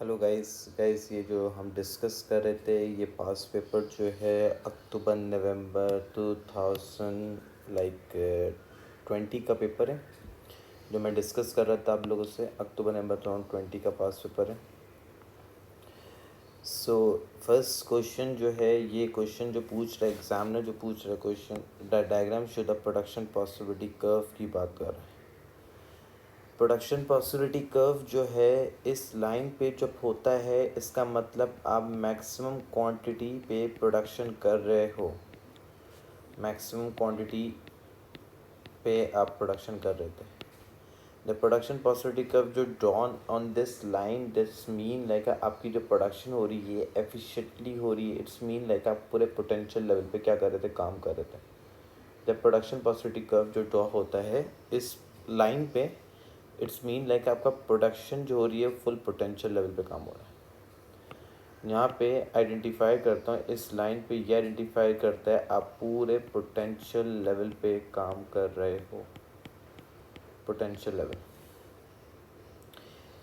Hello guys ये जो हम डिस्कस कर रहे थे ये पास पेपर जो है अक्टूबर नवंबर 2000 20 का पेपर है जो मैं डिस्कस कर रहा था आप लोगों से। अक्टूबर नवंबर 2020 का पास पेपर है। सो फर्स्ट क्वेश्चन जो है, ये क्वेश्चन जो पूछ रहा है एग्जामिनर, जो पूछ रहा है question, the diagram show the production possibility curve की बात कर रहा है। प्रोडक्शन पॉसिबिलिटी कर्व जो है इस लाइन पे जब होता है इसका मतलब आप मैक्सिमम क्वांटिटी पे प्रोडक्शन कर रहे हो, मैक्सिमम क्वांटिटी पे आप प्रोडक्शन कर रहे थे। द प्रोडक्शन पॉसिबिलिटी कर्व जो drawn on this line, this mean like आपकी जो प्रोडक्शन हो रही है एफिशिएंटली हो रही है, इट्स मीन लाइक आप पूरे पोटेंशियल लेवल पे क्या कर रहे थे, काम कर रहे थे। द प्रोडक्शन पॉसिबिलिटी कर्व जो ड्रॉ होता है इस लाइन पे, इट्स मीन लाइक आपका प्रोडक्शन जो हो रही है फुल पोटेंशियल लेवल पे काम हो रहा है। यहाँ पे आइडेंटिफाई करता हूँ, इस लाइन पे ये आइडेंटिफाई करता है आप पूरे पोटेंशियल लेवल पे काम कर रहे हो, potential level.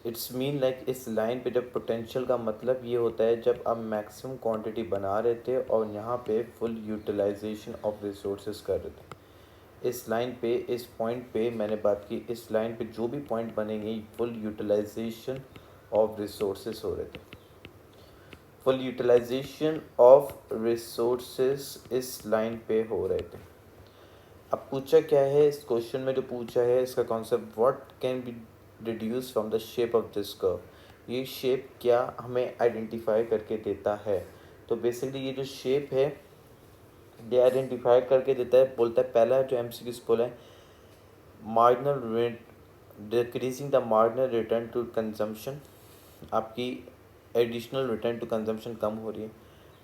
It's mean like इस लाइन पे जब पोटेंशियल का मतलब ये होता है जब आप मैक्सिमम क्वांटिटी बना रहे थे और यहाँ पे फुल यूटिलाइजेशन ऑफ रिसोर्सेज कर रहे थे। इस लाइन पे, इस पॉइंट पे मैंने बात की, इस लाइन पे जो भी पॉइंट बनेंगे फुल यूटिलाइजेशन ऑफ रिसोर्सेज हो रहे थे, फुल यूटिलाइजेशन ऑफ रिसोर्सेज इस लाइन पे हो रहे थे। अब पूछा क्या है इस क्वेश्चन में, जो पूछा है इसका concept, what can be deduce from the shape of this curve. ये शेप क्या हमें आइडेंटिफाई करके देता है। तो बेसिकली ये जो शेप है ये आइडेंटिफाई करके देता है, बोलता है पहला जो एमसीक्यू बोला है, marginal rate decreasing the marginal return to consumption, आपकी एडिशनल रिटर्न टू कंजम्पशन कम हो रही है।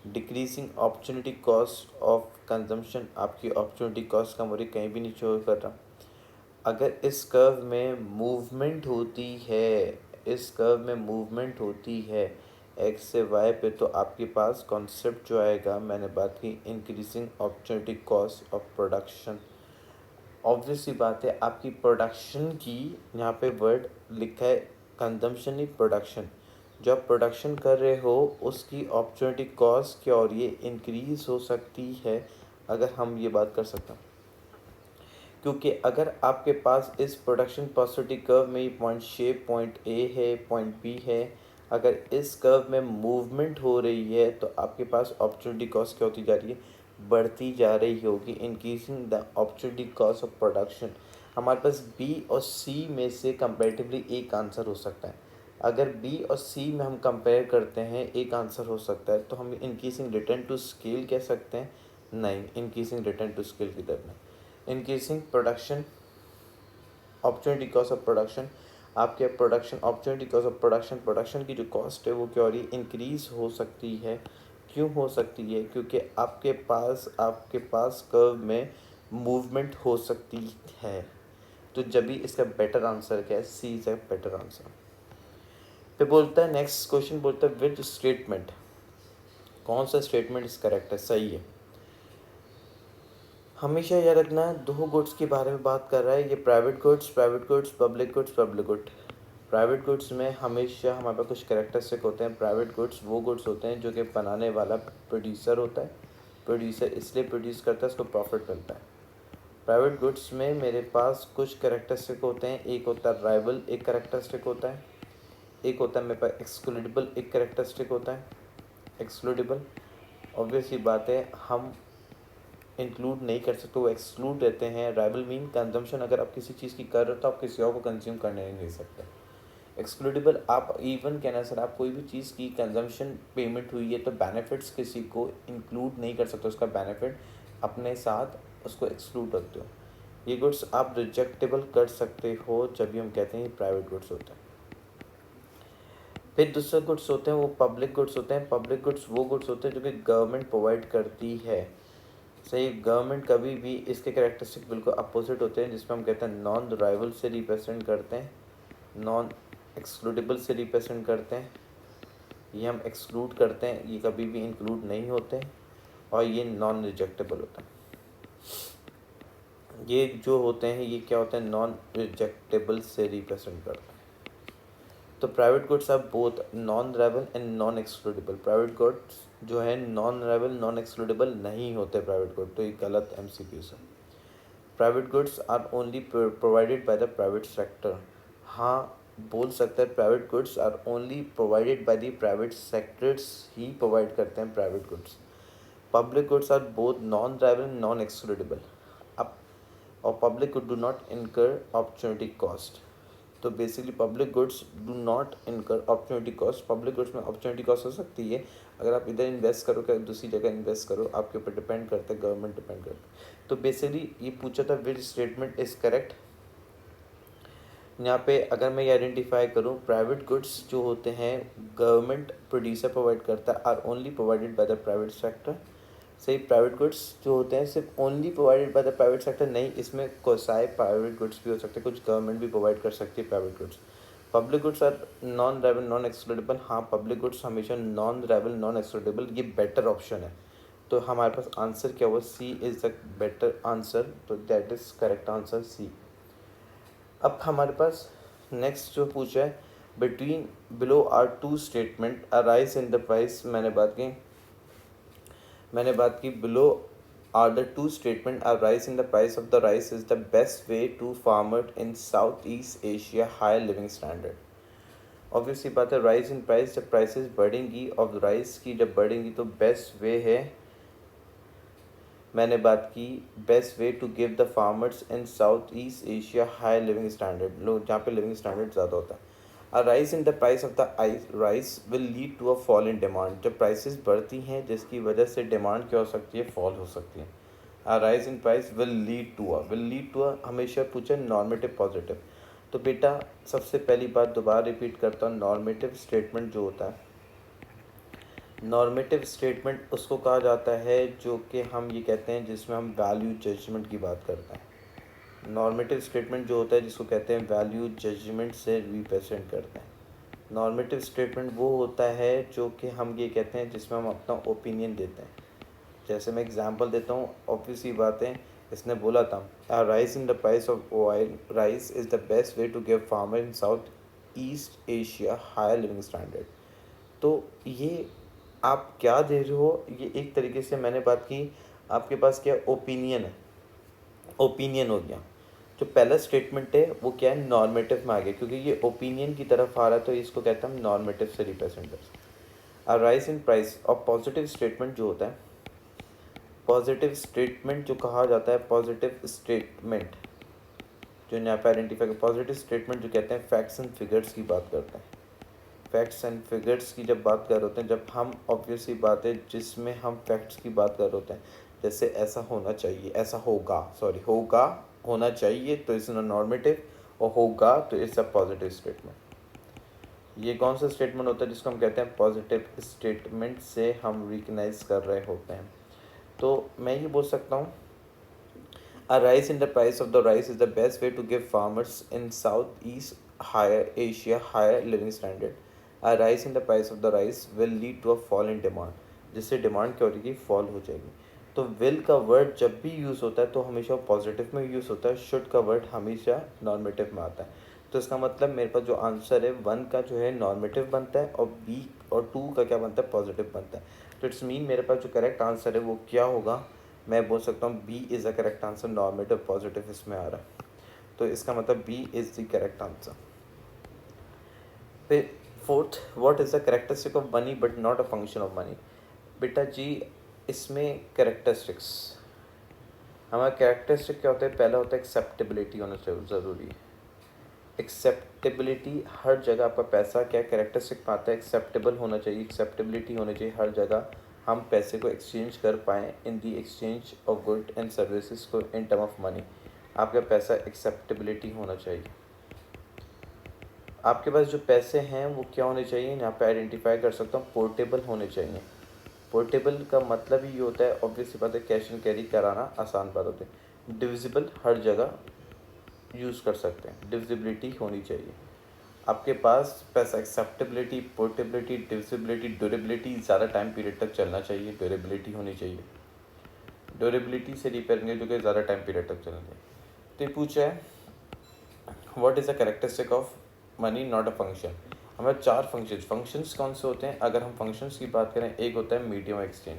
Decreasing opportunity cost of consumption, आपकी अपॉर्चुनिटी कॉस्ट कम हो रही है, कहीं भी नहीं शो कर रहा। अगर इस कर्व में मूवमेंट होती है, इस कर्व में मूवमेंट होती है एक्स से वाई पे, तो आपके पास कॉन्सेप्ट जो आएगा, मैंने बात की increasing opportunity cost of production. Obvious सी बात है आपकी प्रोडक्शन की, यहाँ पे वर्ड लिखा है कंजम्पशन नहीं प्रोडक्शन, जो आप प्रोडक्शन कर रहे हो उसकी अपॉर्चुनिटी कॉस्ट क्या हो रही है, इंक्रीज हो सकती है। अगर हम ये बात कर सकते हैं, क्योंकि अगर आपके पास इस प्रोडक्शन पॉसिबिलिटी कर्व में ये पॉइंट शेप पॉइंट ए है, पॉइंट बी है, अगर इस कर्व में मूवमेंट हो रही है तो आपके पास अपॉर्चुनिटी कॉस्ट क्या होती जा रही है, बढ़ती जा रही होगी, increasing the opportunity cost of production. हमारे पास बी और सी में से कंपेरेटिवली एक आंसर हो सकता है। अगर बी और सी में हम कंपेयर करते हैं एक आंसर हो सकता है, तो हम इंक्रीजिंग रिटर्न टू स्केल कह सकते हैं, नहीं, इंक्रीजिंग रिटर्न टू स्केल की तरफ नहीं। Increasing production opportunity cost of production, आपके production opportunity cost of production, production की जो कॉस्ट है वो क्या हो रही है, इंक्रीज हो सकती है। क्यों हो सकती है, क्योंकि आपके पास कर्व में मूवमेंट हो सकती है। तो जब भी इसका बेटर आंसर क्या है, सी इज अ बेटर आंसर। फिर बोलता है नेक्स्ट क्वेश्चन, बोलता है विच स्टेटमेंट, कौन सा स्टेटमेंट इस करेक्ट है, सही है। हमेशा याद रखना है दो गुड्स के बारे में बात कर रहा है, ये private goods, public goods, public good. Private goods में हमेशा हमारे पास कुछ कैरेक्टरिस्टिक होते हैं। प्राइवेट गुड्स वो गुड्स होते हैं जो कि बनाने वाला प्रोड्यूसर होता है, प्रोड्यूसर इसलिए प्रोड्यूस करता है, उसको प्रॉफिट मिलता है। प्राइवेट गुड्स में मेरे पास कुछ कैरेक्टरिस्टिक होते हैं, एक होता है राइवल, एक कैरेक्टरिस्टिक होता है, एक होता है मेरे पास एक्सक्लूडेबल, एक कैरेक्टरिस्टिक होता है एक्सक्लूडेबल। ऑब्वियस ही बात है हम इंक्लूड नहीं कर सकते, वो एक्सक्लूड रहते हैं। राइवल मीन कंजम्पशन, अगर आप किसी चीज़ की कर रहे हो तो आप किसी और को कंज्यूम करने नहीं दे सकते। एक्सक्लूडेबल, आप इवन कहना सर आप कोई भी चीज़ की कंजम्पशन पेमेंट हुई है तो बेनिफिट्स किसी को इंक्लूड नहीं कर सकते, उसका बेनिफिट अपने साथ उसको एक्सक्लूड रखते हो। ये गुड्स आप रिजेक्टेबल कर सकते हो जब भी हम कहते हैं प्राइवेट गुड्स होते हैं। फिर दूसरे गुड्स होते हैं वो पब्लिक गुड्स होते हैं। पब्लिक गुड्स वो गुड्स होते हैं जो कि गवर्नमेंट प्रोवाइड करती है। सही, गवर्नमेंट कभी भी, इसके कैरेक्टरिस्टिक बिल्कुल अपोजिट होते हैं, जिसमें हम कहते हैं नॉन राइवल से रिप्रेजेंट करते हैं, नॉन एक्सक्लूडेबल से रिप्रेजेंट करते हैं, ये हम एक्सक्लूड करते हैं, ये कभी भी इंक्लूड नहीं होते, और ये नॉन रिजेक्टेबल होता है। ये जो होते हैं ये क्या होते हैं, नॉन रिजेक्टेबल से रिप्रेजेंट करते हैं। तो private goods are both non durable and non excludable. Private goods जो है नॉन ड्यूरेबल नॉन एक्सक्लूडेबल नहीं होते प्राइवेट गुड, तो ये गलत MCQ है। Private goods are only provided by the private sector. हाँ, बोल सकते हैं private goods are only provided by the private sectors ही प्रोवाइड करते हैं private goods. Public goods are both non durable non excludable. अब और public good do not incur opportunity cost. तो basically public goods do not incur opportunity cost. Public goods में opportunity cost हो सकती है, अगर आप इधर इन्वेस्ट करो क्या दूसरी जगह इन्वेस्ट करो, आपके ऊपर डिपेंड करता है, गवर्नमेंट डिपेंड करता है। तो बेसिकली ये पूछा था विच स्टेटमेंट इज़ करेक्ट। यहाँ पे अगर मैं ये आइडेंटिफाई करूँ, प्राइवेट गुड्स जो होते हैं गवर्नमेंट प्रोड्यूसर प्रोवाइड करता है, are only provided by the private sector. सही, प्राइवेट गुड्स जो होते हैं सिर्फ only provided by the private sector नहीं, इसमें कोसाई प्राइवेट गुड्स भी हो सकते हैं, कुछ गवर्नमेंट भी प्रोवाइड कर सकती है private goods. Public goods are non durable non excludable. हाँ, पब्लिक गुड्स हमेशा नॉन ड्यूरेबल नॉन एक्सक्लूडेबल, ये बेटर ऑप्शन है। तो हमारे पास आंसर क्या हुआ, C is the better answer, तो that is correct answer C. अब हमारे पास नेक्स्ट जो पूछा है, between below are two statement a rise in the price. मैंने बात की below are the two statement a rise in the price of the rice is the best way to farmer in South East Asia higher living standard. Obviously बात है, rise in price, जब prices बढ़ेंगी और rice की जब बढ़ेंगी तो best way है, मैंने बात की best way to give the farmers in South East Asia high living standard, लोग जहाँ पे लिविंग स्टैंडर्ड ज़्यादा होता है। A rise in the price of the rice will lead to a fall in demand. जब प्राइसेस बढ़ती हैं जिसकी वजह से डिमांड क्या हो सकती है, फॉल हो सकती है। A rise in price will lead to a हमेशा पूछे नॉर्मेटिव पॉजिटिव। तो बेटा सबसे पहली बात दोबारा रिपीट करता हूँ, नॉर्मेटिव स्टेटमेंट जो होता है, नॉर्मेटिव स्टेटमेंट उसको कहा जाता है जो कि हम ये कहते हैं जिसमें हम वैल्यू जजमेंट की बात करते हैं। नॉर्मेटिव स्टेटमेंट जो होता है जिसको कहते हैं वैल्यू जजमेंट से रिप्रेजेंट करते हैं। नॉर्मेटिव स्टेटमेंट वो होता है जो कि हम ये कहते हैं जिसमें हम अपना ओपिनियन देते हैं। जैसे मैं एग्जांपल देता हूँ, ऑब्वियस ही बात है, इसने बोला था a rise in the price of oil rice is the best way to give farmer in South East Asia higher living standard. तो ये आप क्या दे रहे हो, ये एक तरीके से मैंने बात की, आपके पास क्या ओपिनियन है, ओपिनियन हो गया। जो पहला स्टेटमेंट है वो क्या है, नॉर्मेटिव में आ गया, क्योंकि ये ओपिनियन की तरफ आ रहा है तो इसको कहते हैं हम नॉर्मेटिव से रिप्रेजेंट कर। राइज इन प्राइस और पॉजिटिव स्टेटमेंट जो होता है, पॉजिटिव स्टेटमेंट जो कहा जाता है, पॉजिटिव स्टेटमेंट जो यहाँ पे आइडेंटिफाई, पॉजिटिव स्टेटमेंट जो कहते हैं फैक्ट्स एंड फिगर्स की बात करते हैं। फैक्ट्स एंड फिगर्स की जब बात कर रहे होते हैं, जब हम ऑब्वियसली बात है जिसमें हम फैक्ट्स की बात कर रहे होते हैं, जैसे ऐसा होना चाहिए, ऐसा होगा, सॉरी होगा, होना चाहिए तो इट्स नॉर्मेटिव, और होगा तो इट्स अ पॉजिटिव स्टेटमेंट। ये कौन सा स्टेटमेंट होता है जिसको हम कहते हैं पॉजिटिव स्टेटमेंट से हम रिकग्नाइज कर रहे होते हैं। तो मैं ये बोल सकता हूँ, a rise in the price of the rice is the best way to give farmers in South East higher Asia higher living standard. A rise in the price of the rice will lead to a fall in demand, जिससे demand क्या हो जाएगी, fall हो जाएगी। तो will का word जब भी यूज़ होता है तो हमेशा पॉजिटिव में यूज़ होता है, शुड का वर्ड हमेशा नॉर्मेटिव में आता है। तो इसका मतलब मेरे पास जो आंसर है 1 का जो है नॉर्मेटिव बनता है और बी और 2 का क्या बनता है, पॉजिटिव बनता है। तो इट्स मीन मेरे पास जो करेक्ट आंसर है वो क्या होगा, मैं बोल सकता हूँ B is the correct answer, normative positive इसमें आ रहा है, तो इसका मतलब B is the correct answer. फिर fourth, what is the characteristic of money but not a function of money. बेटा जी इसमें कैरेक्टरिस्टिक्स, हमारा कैरेक्टरिस्टिक क्या होता है, पहला होता है एक्सेप्टेबिलिटी होना ज़रूरी है। एक्सेप्टेबिलिटी हर जगह, आपका पैसा क्या कैरेक्टरिस्टिक में आता है, एक्सेप्टेबल होना चाहिए, एक्सेप्टेबिलिटी होनी चाहिए हर जगह, हम पैसे को एक्सचेंज कर पाएँ in the exchange of good and services को इन टर्म ऑफ मनी। आपका पैसा एक्सेप्टेबिलिटी होना चाहिए। आपके पास जो पैसे हैं वो क्या होने चाहिए, यहाँ पे आइडेंटिफाई कर सकता हूँ, पोर्टेबल होने चाहिए। पोर्टेबल का मतलब ही ये होता है, ऑब्वियसली बात है, कैश एंड कैरी कराना आसान बात होती है। डिविजिबल हर जगह यूज़ कर सकते हैं, डिविजिबिलिटी होनी चाहिए आपके पास पैसा। एक्सेप्टेबिलिटी, पोर्टेबिलिटी, डिविजिबिलिटी, ड्यूरेबिलिटी, ज़्यादा टाइम पीरियड तक चलना चाहिए, ड्यूरेबिलिटी होनी चाहिए। ड्यूरेबिलिटी से रिपेयर करेंगे जो कि ज़्यादा टाइम पीरियड तक चलना चाहिए। तो ये पूछा है what is the characteristic of money not a function. हमारे 4 फंक्शंस कौन से होते हैं? अगर हम फंक्शंस की बात करें, एक होता है मीडियम एक्सचेंज,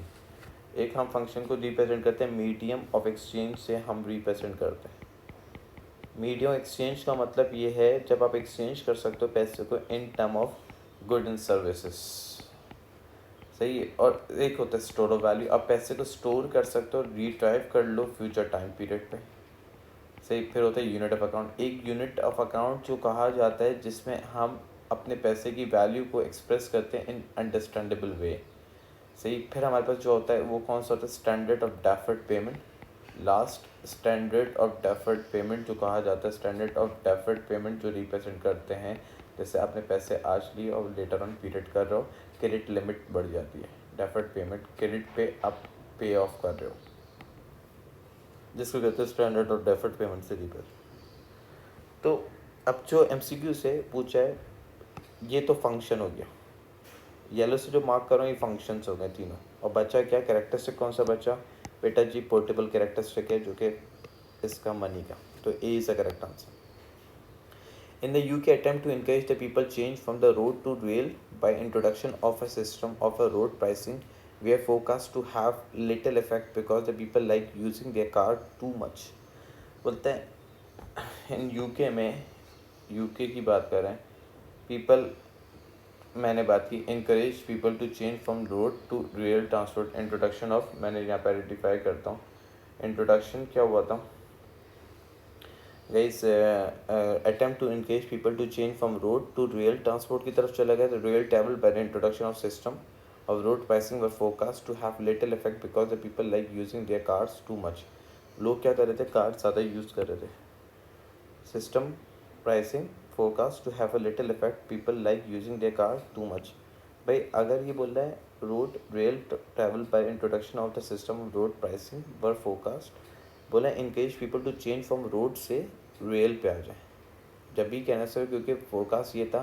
एक हम फंक्शन को रिप्रेजेंट करते हैं मीडियम ऑफ एक्सचेंज से हम रिप्रेजेंट करते हैं। मीडियम एक्सचेंज का मतलब ये है जब आप एक्सचेंज कर सकते हो पैसे को in term of good and services, सही है। और एक होता है स्टोर ऑफ वैल्यू, आप पैसे को स्टोर कर सकते हो, रिट्राइव कर लो फ्यूचर टाइम पीरियड पे, सही। फिर होता है यूनिट ऑफ अकाउंट, एक यूनिट ऑफ अकाउंट जो कहा जाता है जिसमें हम अपने पैसे की वैल्यू को एक्सप्रेस करते हैं इन अंडरस्टैंडेबल वे, सही। फिर हमारे पास जो होता है वो कौन सा होता है? Standard of deferred payment. Last, standard of deferred payment जो कहा जाता है, स्टैंडर्ड ऑफ डेफर्ड पेमेंट जो रिप्रेजेंट करते हैं जैसे आपने पैसे आज लिए और लेटर ऑन पीरियड कर रहे हो, क्रेडिट लिमिट बढ़ जाती है, डेफर्ड पेमेंट क्रेडिट पे आप पे ऑफ कर रहे हो, जिसको कहते हैं स्टैंडर्ड ऑफ डेफर्ड पेमेंट से रिप्रेजेंट। तो अब जो एमसीक्यू से पूछा है ये तो फंक्शन हो गया, येलो से जो मार्क कर रहा हूँ ये फंक्शंस हो गए तीनों, और बचा क्या? कैरेक्टरिस्टिक कौन सा बचा बेटा जी? पोर्टेबल कैरेक्टरिस्टिक है जो कि इसका मनी का, तो A is the correct answer. In the UK, attempt to encourage the people change from the road to rail by introduction of a system of a road pricing were forecast to have little effect because the people like using their car too much। बोलते हैं in UK में, UK की बात कर रहे हैं, people, मैंने बात की encourage people to change from road to rail transport, introduction of, मैंने यहाँ पर आइडेंटिफाई करता हूँ इंट्रोडक्शन क्या हुआ था guys. Attempt to encourage people to change from road to rail transport की तरफ चला गया, तो rail travel by the introduction of system of road pricing were forecast to have little effect because the people like using their cars too much. लोग क्या कर रहे थे? कार ज़्यादा यूज़ कर रहे थे। System pricing forecast to have a little effect, people like using their car too much. भाई अगर ये बोल रहा है road rail travel by introduction of the system of road pricing were forecast, बोला encourage people to change from road से rail पे आ जाए, जब भी कहना सर, क्योंकि फोरकास्ट ये था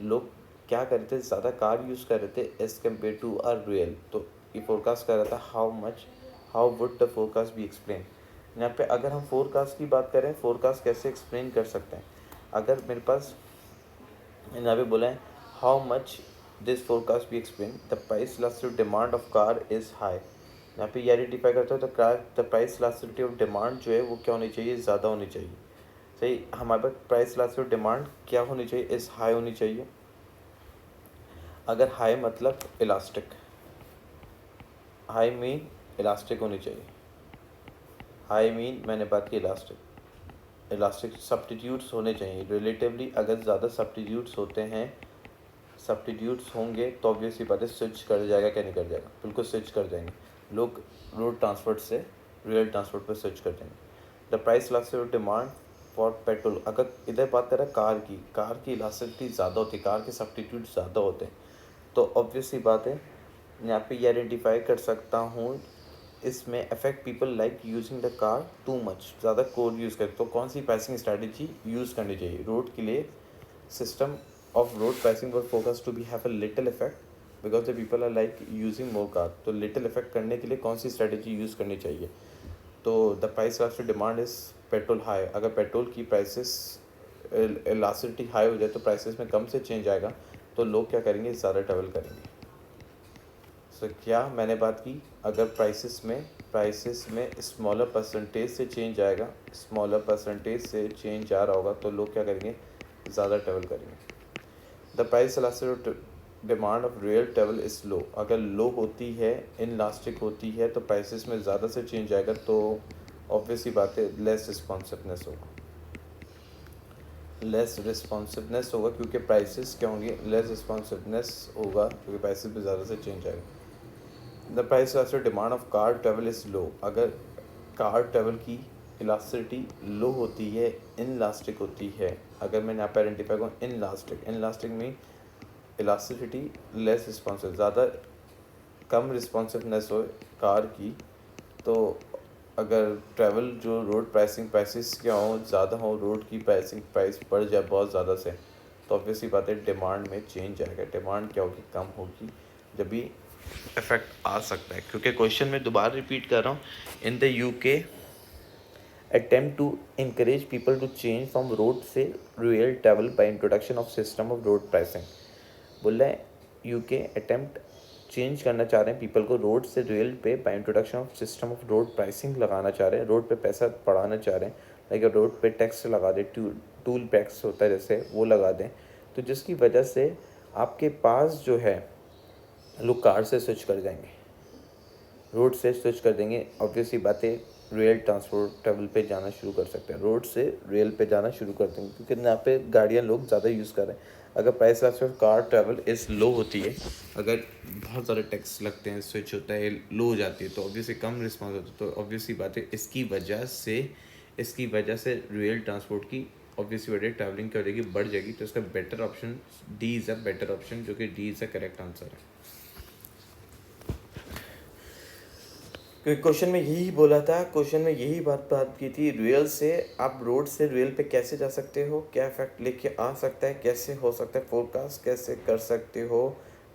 लोग क्या कर रहे थे? ज़्यादा कार यूज़ कर रहे थे as compare to our rail, तो ये फोरकास्ट कर रहा था how much, how would the forecast be explain. यहाँ पे अगर हम फोरकास्ट की बात करें, फोरकास्ट कैसे एक्सप्लेन कर सकते हैं? अगर मेरे पास यहाँ पे बोला है how much this forecast be explain the price elasticity demand of car is high, यहाँ पे ये आइडेंटिफाई करता है तो प्राइस इलास्टिसिटी ऑफ डिमांड जो है वो क्या होनी चाहिए? ज़्यादा होनी चाहिए, सही। हमारे पास प्राइस इलास्टिसिटी डिमांड क्या होनी चाहिए? इस हाई होनी चाहिए। अगर हाई मतलब इलास्टिक, हाई मीन इलास्टिक होनी चाहिए, हाई मीन मैंने बात की इलास्टिक, इलास्टिक सब्स्टिट्यूट्स होने चाहिए रिलेटिवली। अगर ज़्यादा सब्स्टिट्यूट्स होते हैं, सब्स्टिट्यूट्स होंगे तो ऑब्वियसली बात है स्विच कर जाएगा, क्या नहीं कर जाएगा? बिल्कुल स्विच कर जाएंगे लोग, रोड ट्रांसपोर्ट से रेल ट्रांसपोर्ट पर स्विच कर जाएंगे। The price elasticity demand for petrol, अगर इधर बात करें कार की इलास्टिसिटी ज़्यादा होती है, कार के सब्स्टिट्यूट ज़्यादा होते हैं, तो ऑब्वियसली बात है यहाँ पे ये आइडेंटिफाई कर सकता हूँ इसमें affect people like using the car too much, ज़्यादा कोड यूज़ करते, तो कौन सी प्राइसिंग स्ट्रैटेजी यूज़ करनी चाहिए? रोड के लिए system of road pricing were focused to be have a little effect because the people are like using more car, तो little effect करने के लिए कौन सी स्ट्रेटेजी यूज़ करनी चाहिए? तो the price elastic demand is petrol high, अगर petrol की प्राइसेस इलास्टिसिटी हाई हो जाए तो प्राइसेस में कम से चेंज आएगा, तो लोग क्या करेंगे? ज़्यादा ट्रैवल करेंगे। सो क्या मैंने बात की? अगर प्राइसेस में स्मॉलर परसेंटेज से चेंज आएगा, स्मॉलर परसेंटेज से चेंज आ रहा होगा, तो लोग क्या करेंगे? ज़्यादा ट्रैवल करेंगे। The price elasticity demand of rail travel is low, अगर लो होती है, इनलास्टिक होती है, तो प्राइसेस में ज़्यादा से चेंज आएगा, तो ऑब्वियसली बात है लेस रिस्पॉन्सिवनेस होगा, लेस रिस्पॉन्सिवनेस होगा, क्योंकि प्राइसेस क्या होंगे? लेस रिस्पॉन्सिवनेस होगा क्योंकि प्राइसेस में ज़्यादा से चेंज आएगा। The price elasticity demand of car travel is low, अगर कार ट्रैवल की इलास्टिसिटी लो होती है, इनलास्टिक होती है, अगर मैंने यहाँ पर आइडेंटिफाई करूँ इनलास्टिक में इलास्टिसिटी लेस रिस्पॉन्सिव, ज़्यादा कम रिस्पॉन्सिवनेस हो कार की, तो अगर ट्रैवल जो रोड प्राइसेस क्या हो, ज़्यादा हो, रोड की प्राइस बढ़ जाए बहुत ज़्यादा से, तो ऑब्वियसली बात है डिमांड में चेंज आएगा, डिमांड क्या होगी? कम होगी, जब भी इफेक्ट आ सकता है। क्योंकि क्वेश्चन में दोबारा रिपीट कर रहा हूँ, in the UK attempt to encourage people to change from road से rail travel by introduction of system of road pricing, बोल रहा है यूके अटेम्प्ट चेंज करना चाह रहे हैं पीपल को रोड से रेल पे by introduction of system of road pricing लगाना चाह रहे हैं, रोड पे पैसा बढ़ाना चाह रहे हैं, लाइक रोड पे टैक्स लगा दें, टूल टैक्स होता है जैसे वो लगा दें, तो जिसकी वजह से आपके पास जो है लोग कार से स्विच कर जाएंगे, रोड से स्विच कर देंगे। ऑब्वियसली बातें रेल ट्रांसपोर्ट ट्रेवल पे जाना शुरू कर सकते हैं, रोड से रेल पे जाना शुरू कर देंगे क्योंकि यहाँ पे गाड़ियाँ लोग ज़्यादा यूज़ कर रहे हैं। अगर price of car travel is low होती है, अगर बहुत सारे टैक्स लगते हैं, स्विच होता है, लो हो जाती है, तो ऑब्वियसली कम रिस्पॉन्स होता है, तो ऑब्वियसली बात है इसकी वजह से रेल ट्रांसपोर्ट की ऑब्वियसली वजह ट्रैवलिंग करेगी बढ़ जाएगी। तो इसका better option D is a better option, जो कि D is a correct answer है। क्वेश्चन में यही बोला था, क्वेश्चन में यही बात की थी, रेल से आप रोड से रेल पे कैसे जा सकते हो, क्या इफेक्ट लेके आ सकता है, कैसे हो सकता है, फोरकास्ट कैसे कर सकते हो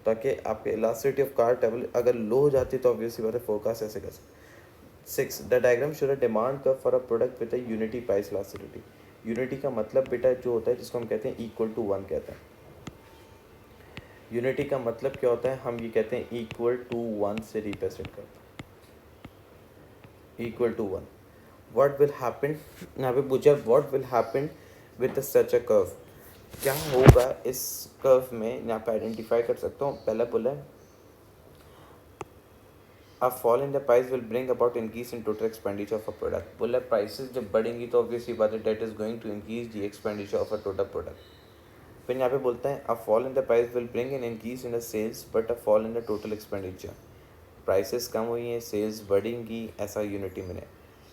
ताकि आपके इलास्टिसिटी ऑफ कार ट्रेवल अगर लो हो जाती है तो ऑब्वियसली बात है फोरकास्ट ऐसे कर सकते। 6 the diagram show a demand curve for a product with a unity price elasticity. Unity का मतलब बेटा जो होता है जिसको हम कहते हैं इक्वल टू 1 कहते हैं। यूनिटी का मतलब क्या होता है, हम ये कहते हैं इक्वल टू 1 से रिप्रेजेंट करते हैं, equal to 1। What will happen, यहाँ पे पूछा what will happen with such a curve, क्या होगा इस कर्व में, यहाँ पे आइडेंटिफाई कर सकता हूँ। पहला बोला है a fall in the price will bring about increase in total expenditure of a product. बोला प्राइसेस जब बढ़ेंगी तो ऑब्वियसली बात है that is going to increase the expenditure of a total product. फिर यहाँ पे बोलता है a fall in the price will bring an increase in the sales but a fall in the total expenditure. Prices कम हुई हैं, sales बढ़ेंगी, ऐसा यूनिटी में है।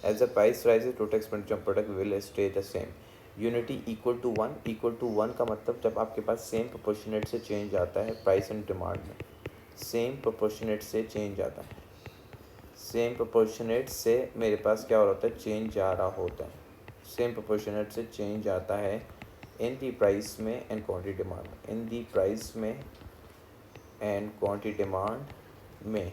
As the price rises total expenditure product will stay the same. Unity equal to 1 का मतलब जब आपके पास सेम प्रोपोर्शनेट से चेंज आता है प्राइस एंड डिमांड में, सेम प्रोपोर्शनेट से चेंज आता है, सेम प्रोपोर्शनेट से मेरे पास क्या हो रहा होता है, चेंज आ रहा होता है, सेम प्रोपोर्शनेट से चेंज आता है इन दी प्राइस में and quantity demand, in the price में एंड क्वांटिटी डिमांड में।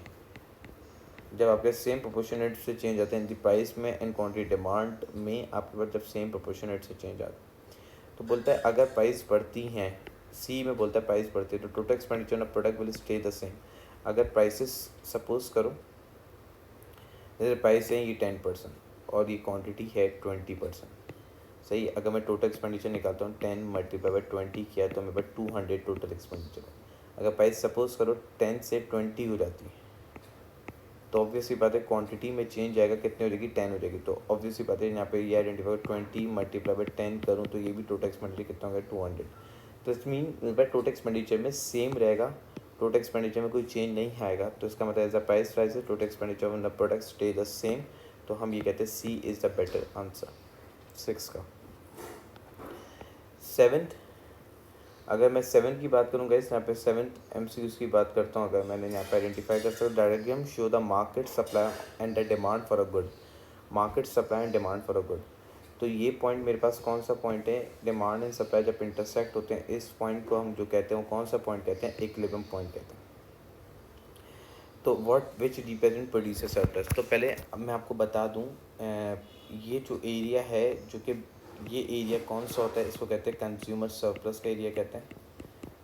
जब आपके सेम प्रोपोर्शनेट से चेंज आते हैं इन दी प्राइस में एंड क्वांटिटी डिमांड में, आपके पास जब सेम प्रोपोर्शनेट से चेंज आता है तो बोलता है अगर प्राइस बढ़ती हैं, सी में बोलता है प्राइस बढ़ती है तो total expenditure of product will stay the same. अगर प्राइसेस सपोज करो जैसे प्राइस है ये 10% और ये क्वांटिटी है 20%, सही। अगर मैं टोटल एक्सपेंडिचर निकालता हूँ 10 मल्टीप्लाई बाई 20 किया है तो मेरे पास 200 टोटल एक्सपेंडिचर है। अगर प्राइस सपोज करो 10 से 20 हो जाती है तो ऑब्वियसली बात है क्वांटिटी में चेंज आएगा, कितनी हो जाएगी, 10 हो जाएगी। तो ऑब्वियसली बात है यहाँ पे ये आइडेंटिफाई 20 मल्टीप्लाई बाई 10 करूँ तो ये भी टोटल एक्सपेंडिचर कितना होगा, 200। तो इस मीन टोटल एक्सपेंडिचर में सेम रहेगा, टोटल एक्सपेंडिचर में कोई चेंज नहीं आएगा, तो इसका मतलब as a price rises total expenditure on the product stay the same. तो हम ये कहते हैं C is the better answer 6 का। 7th, अगर मैं 7 की बात करूँगा इस यहाँ पे 7th MCQs की बात करता हूँ, अगर मैंने यहाँ पे आइडेंटिफाई कर सकता diagram show the market supply and the demand for a good, market supply and demand for a good. तो ये पॉइंट मेरे पास कौन सा पॉइंट है, डिमांड एंड सप्लाई जब इंटरसेक्ट होते हैं इस पॉइंट को हम जो कहते हैं वो कौन सा पॉइंट कहते हैं, इक्विलिब्रियम पॉइंट कहते हैं। तो what which represent producer surplus, तो पहले मैं आपको बता दूं ये जो एरिया है जो कि ये एरिया कौन सा होता है, इसको कहते हैं कंज्यूमर सरप्लस का एरिया कहते हैं।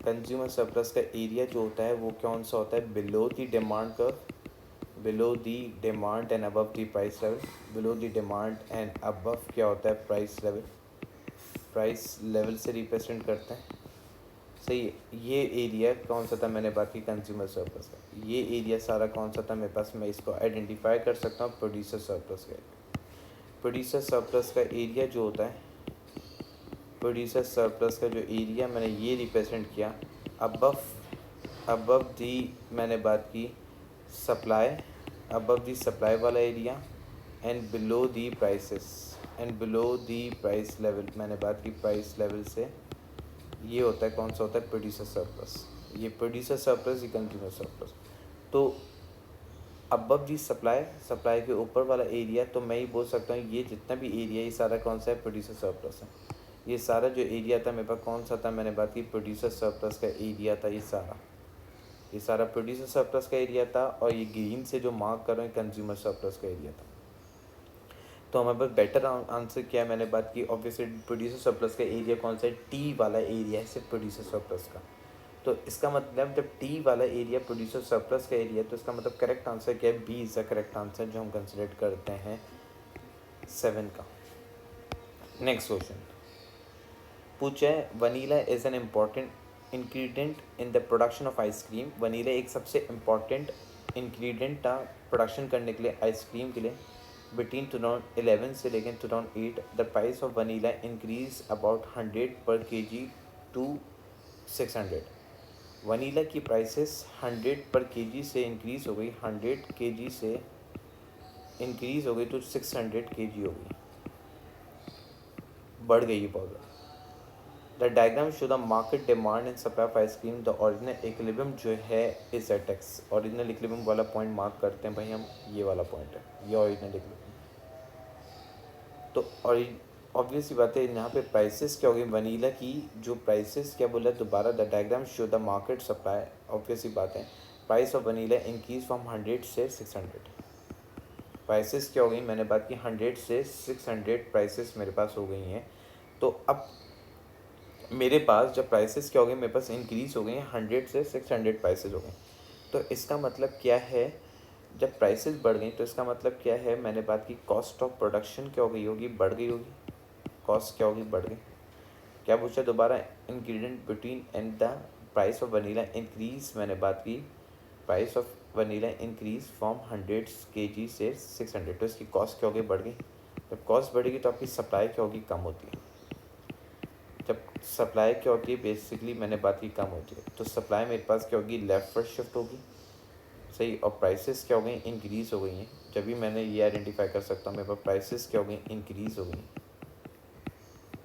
कंज्यूमर सरप्लस का एरिया जो होता है वो कौन सा होता है, below the demand curve, below the demand and above the price level, below the demand and above क्या होता है, प्राइस लेवल, प्राइस लेवल से रिप्रेजेंट करते हैं, सही है। ये एरिया कौन सा था, मैंने बात की कंज्यूमर सरप्लस का, ये एरिया सारा कौन सा था मेरे पास, मैं इसको आइडेंटिफाई कर सकता हूँ प्रोड्यूसर सरप्लस का। प्रोड्यूसर सरप्लस का एरिया जो होता है, प्रोड्यूसर सरप्लस का जो एरिया मैंने ये रिप्रेजेंट किया, अबव अबव दी मैंने बात की सप्लाई, अबव दी सप्लाई वाला area and below the prices and below the price level, मैंने बात की प्राइस लेवल से, ये होता है कौन सा होता है, प्रोड्यूसर सरप्लस। ये प्रोड्यूसर सरप्लस, ये कंज्यूमर सरप्लस। तो अबव दी सप्लाई, सप्लाई के ऊपर वाला एरिया, तो मैं ही बोल सकता हूँ ये जितना भी एरिया ये सारा कौन सा है, प्रोड्यूसर सरप्लस है। ये सारा जो एरिया था मेरे पास कौन सा था, मैंने बात की प्रोड्यूसर सरप्लस का एरिया था, ये सारा प्रोड्यूसर सरप्लस का एरिया था, और ये ग्रीन से जो मार्क कर रहे हैं कंज्यूमर सरप्लस का एरिया था। तो हमारे पास बेटर आंसर क्या है, मैंने बात की ऑब्वियसली प्रोड्यूसर सरप्लस का एरिया कौन सा है, टी वाला एरिया है सिर्फ प्रोड्यूसर सरप्लस का। तो इसका मतलब जब टी वाला एरिया प्रोड्यूसर सरप्लस का एरिया, तो इसका मतलब करेक्ट आंसर क्या है? B is the correct answer जो हम कंसिडर करते हैं 7 का। नेक्स्ट क्वेश्चन पूछा है, vanilla is an important ingredient in the production of ice cream. Vanilla एक सबसे इम्पॉर्टेंट इंग्रेडिएंट था प्रोडक्शन करने के लिए, आइसक्रीम के लिए। बिटवीन 2011 से लेकर 2008 the price of vanilla increase about 100 पर केजी टू 600। वनीला की प्राइसेस 100 पर केजी से इंक्रीज़ हो गई, 100 केजी से इंक्रीज़ हो गई तो 600 केजी हो गई, बढ़ गई ये बहुत ज़्यादा। The diagram show the market demand and supply of ice cream. The original equilibrium जो है is at X. Original equilibrium वाला पॉइंट मार्क करते हैं भाई हम, ये वाला पॉइंट है, ये ओरिजिनल इक्विलिब्रियम। तो और ऑब्वियस सी बात है यहाँ पे प्राइसेस क्या हो गई वनीला की, जो प्राइसेस क्या बोला दोबारा, the diagram show the market supply. Obvious सी बात है price of vanilla increase from 100 से 600। प्राइसेस क्या हो गई, मैंने बात की 100 से 600 प्राइसेस मेरे पास हो गई हैं। तो अब मेरे पास जब प्राइसेस क्या हो गई, मेरे पास इंक्रीज़ हो गई हैं, 100 से 600 प्राइसेस हो गई। तो इसका मतलब क्या है, जब प्राइसेस बढ़ गई तो इसका मतलब क्या है, मैंने बात की कॉस्ट ऑफ प्रोडक्शन क्या हो गई होगी, बढ़ गई होगी। कॉस्ट क्या होगी, बढ़ गई। क्या पूछा दोबारा, ingredient between and the price of vanilla increase. मैंने बात की price of vanilla increase from 100 KG से 600। तो इसकी कॉस्ट क्या होगी, बढ़ गई। जब कॉस्ट बढ़ेगी तो आपकी सप्लाई क्या होगी, कम होती है। जब सप्लाई क्या होती है, बेसिकली मैंने बात की कम होती है, तो सप्लाई मेरे पास क्या होगी, लेफ्ट पर शिफ्ट होगी, सही। और प्राइसेस क्या हो गई, इंक्रीज़ हो गई हैं। जब भी मैंने ये आइडेंटिफाई कर सकता हूँ मेरे पास प्राइसेस क्या हो गई, इंक्रीज़ हो गई।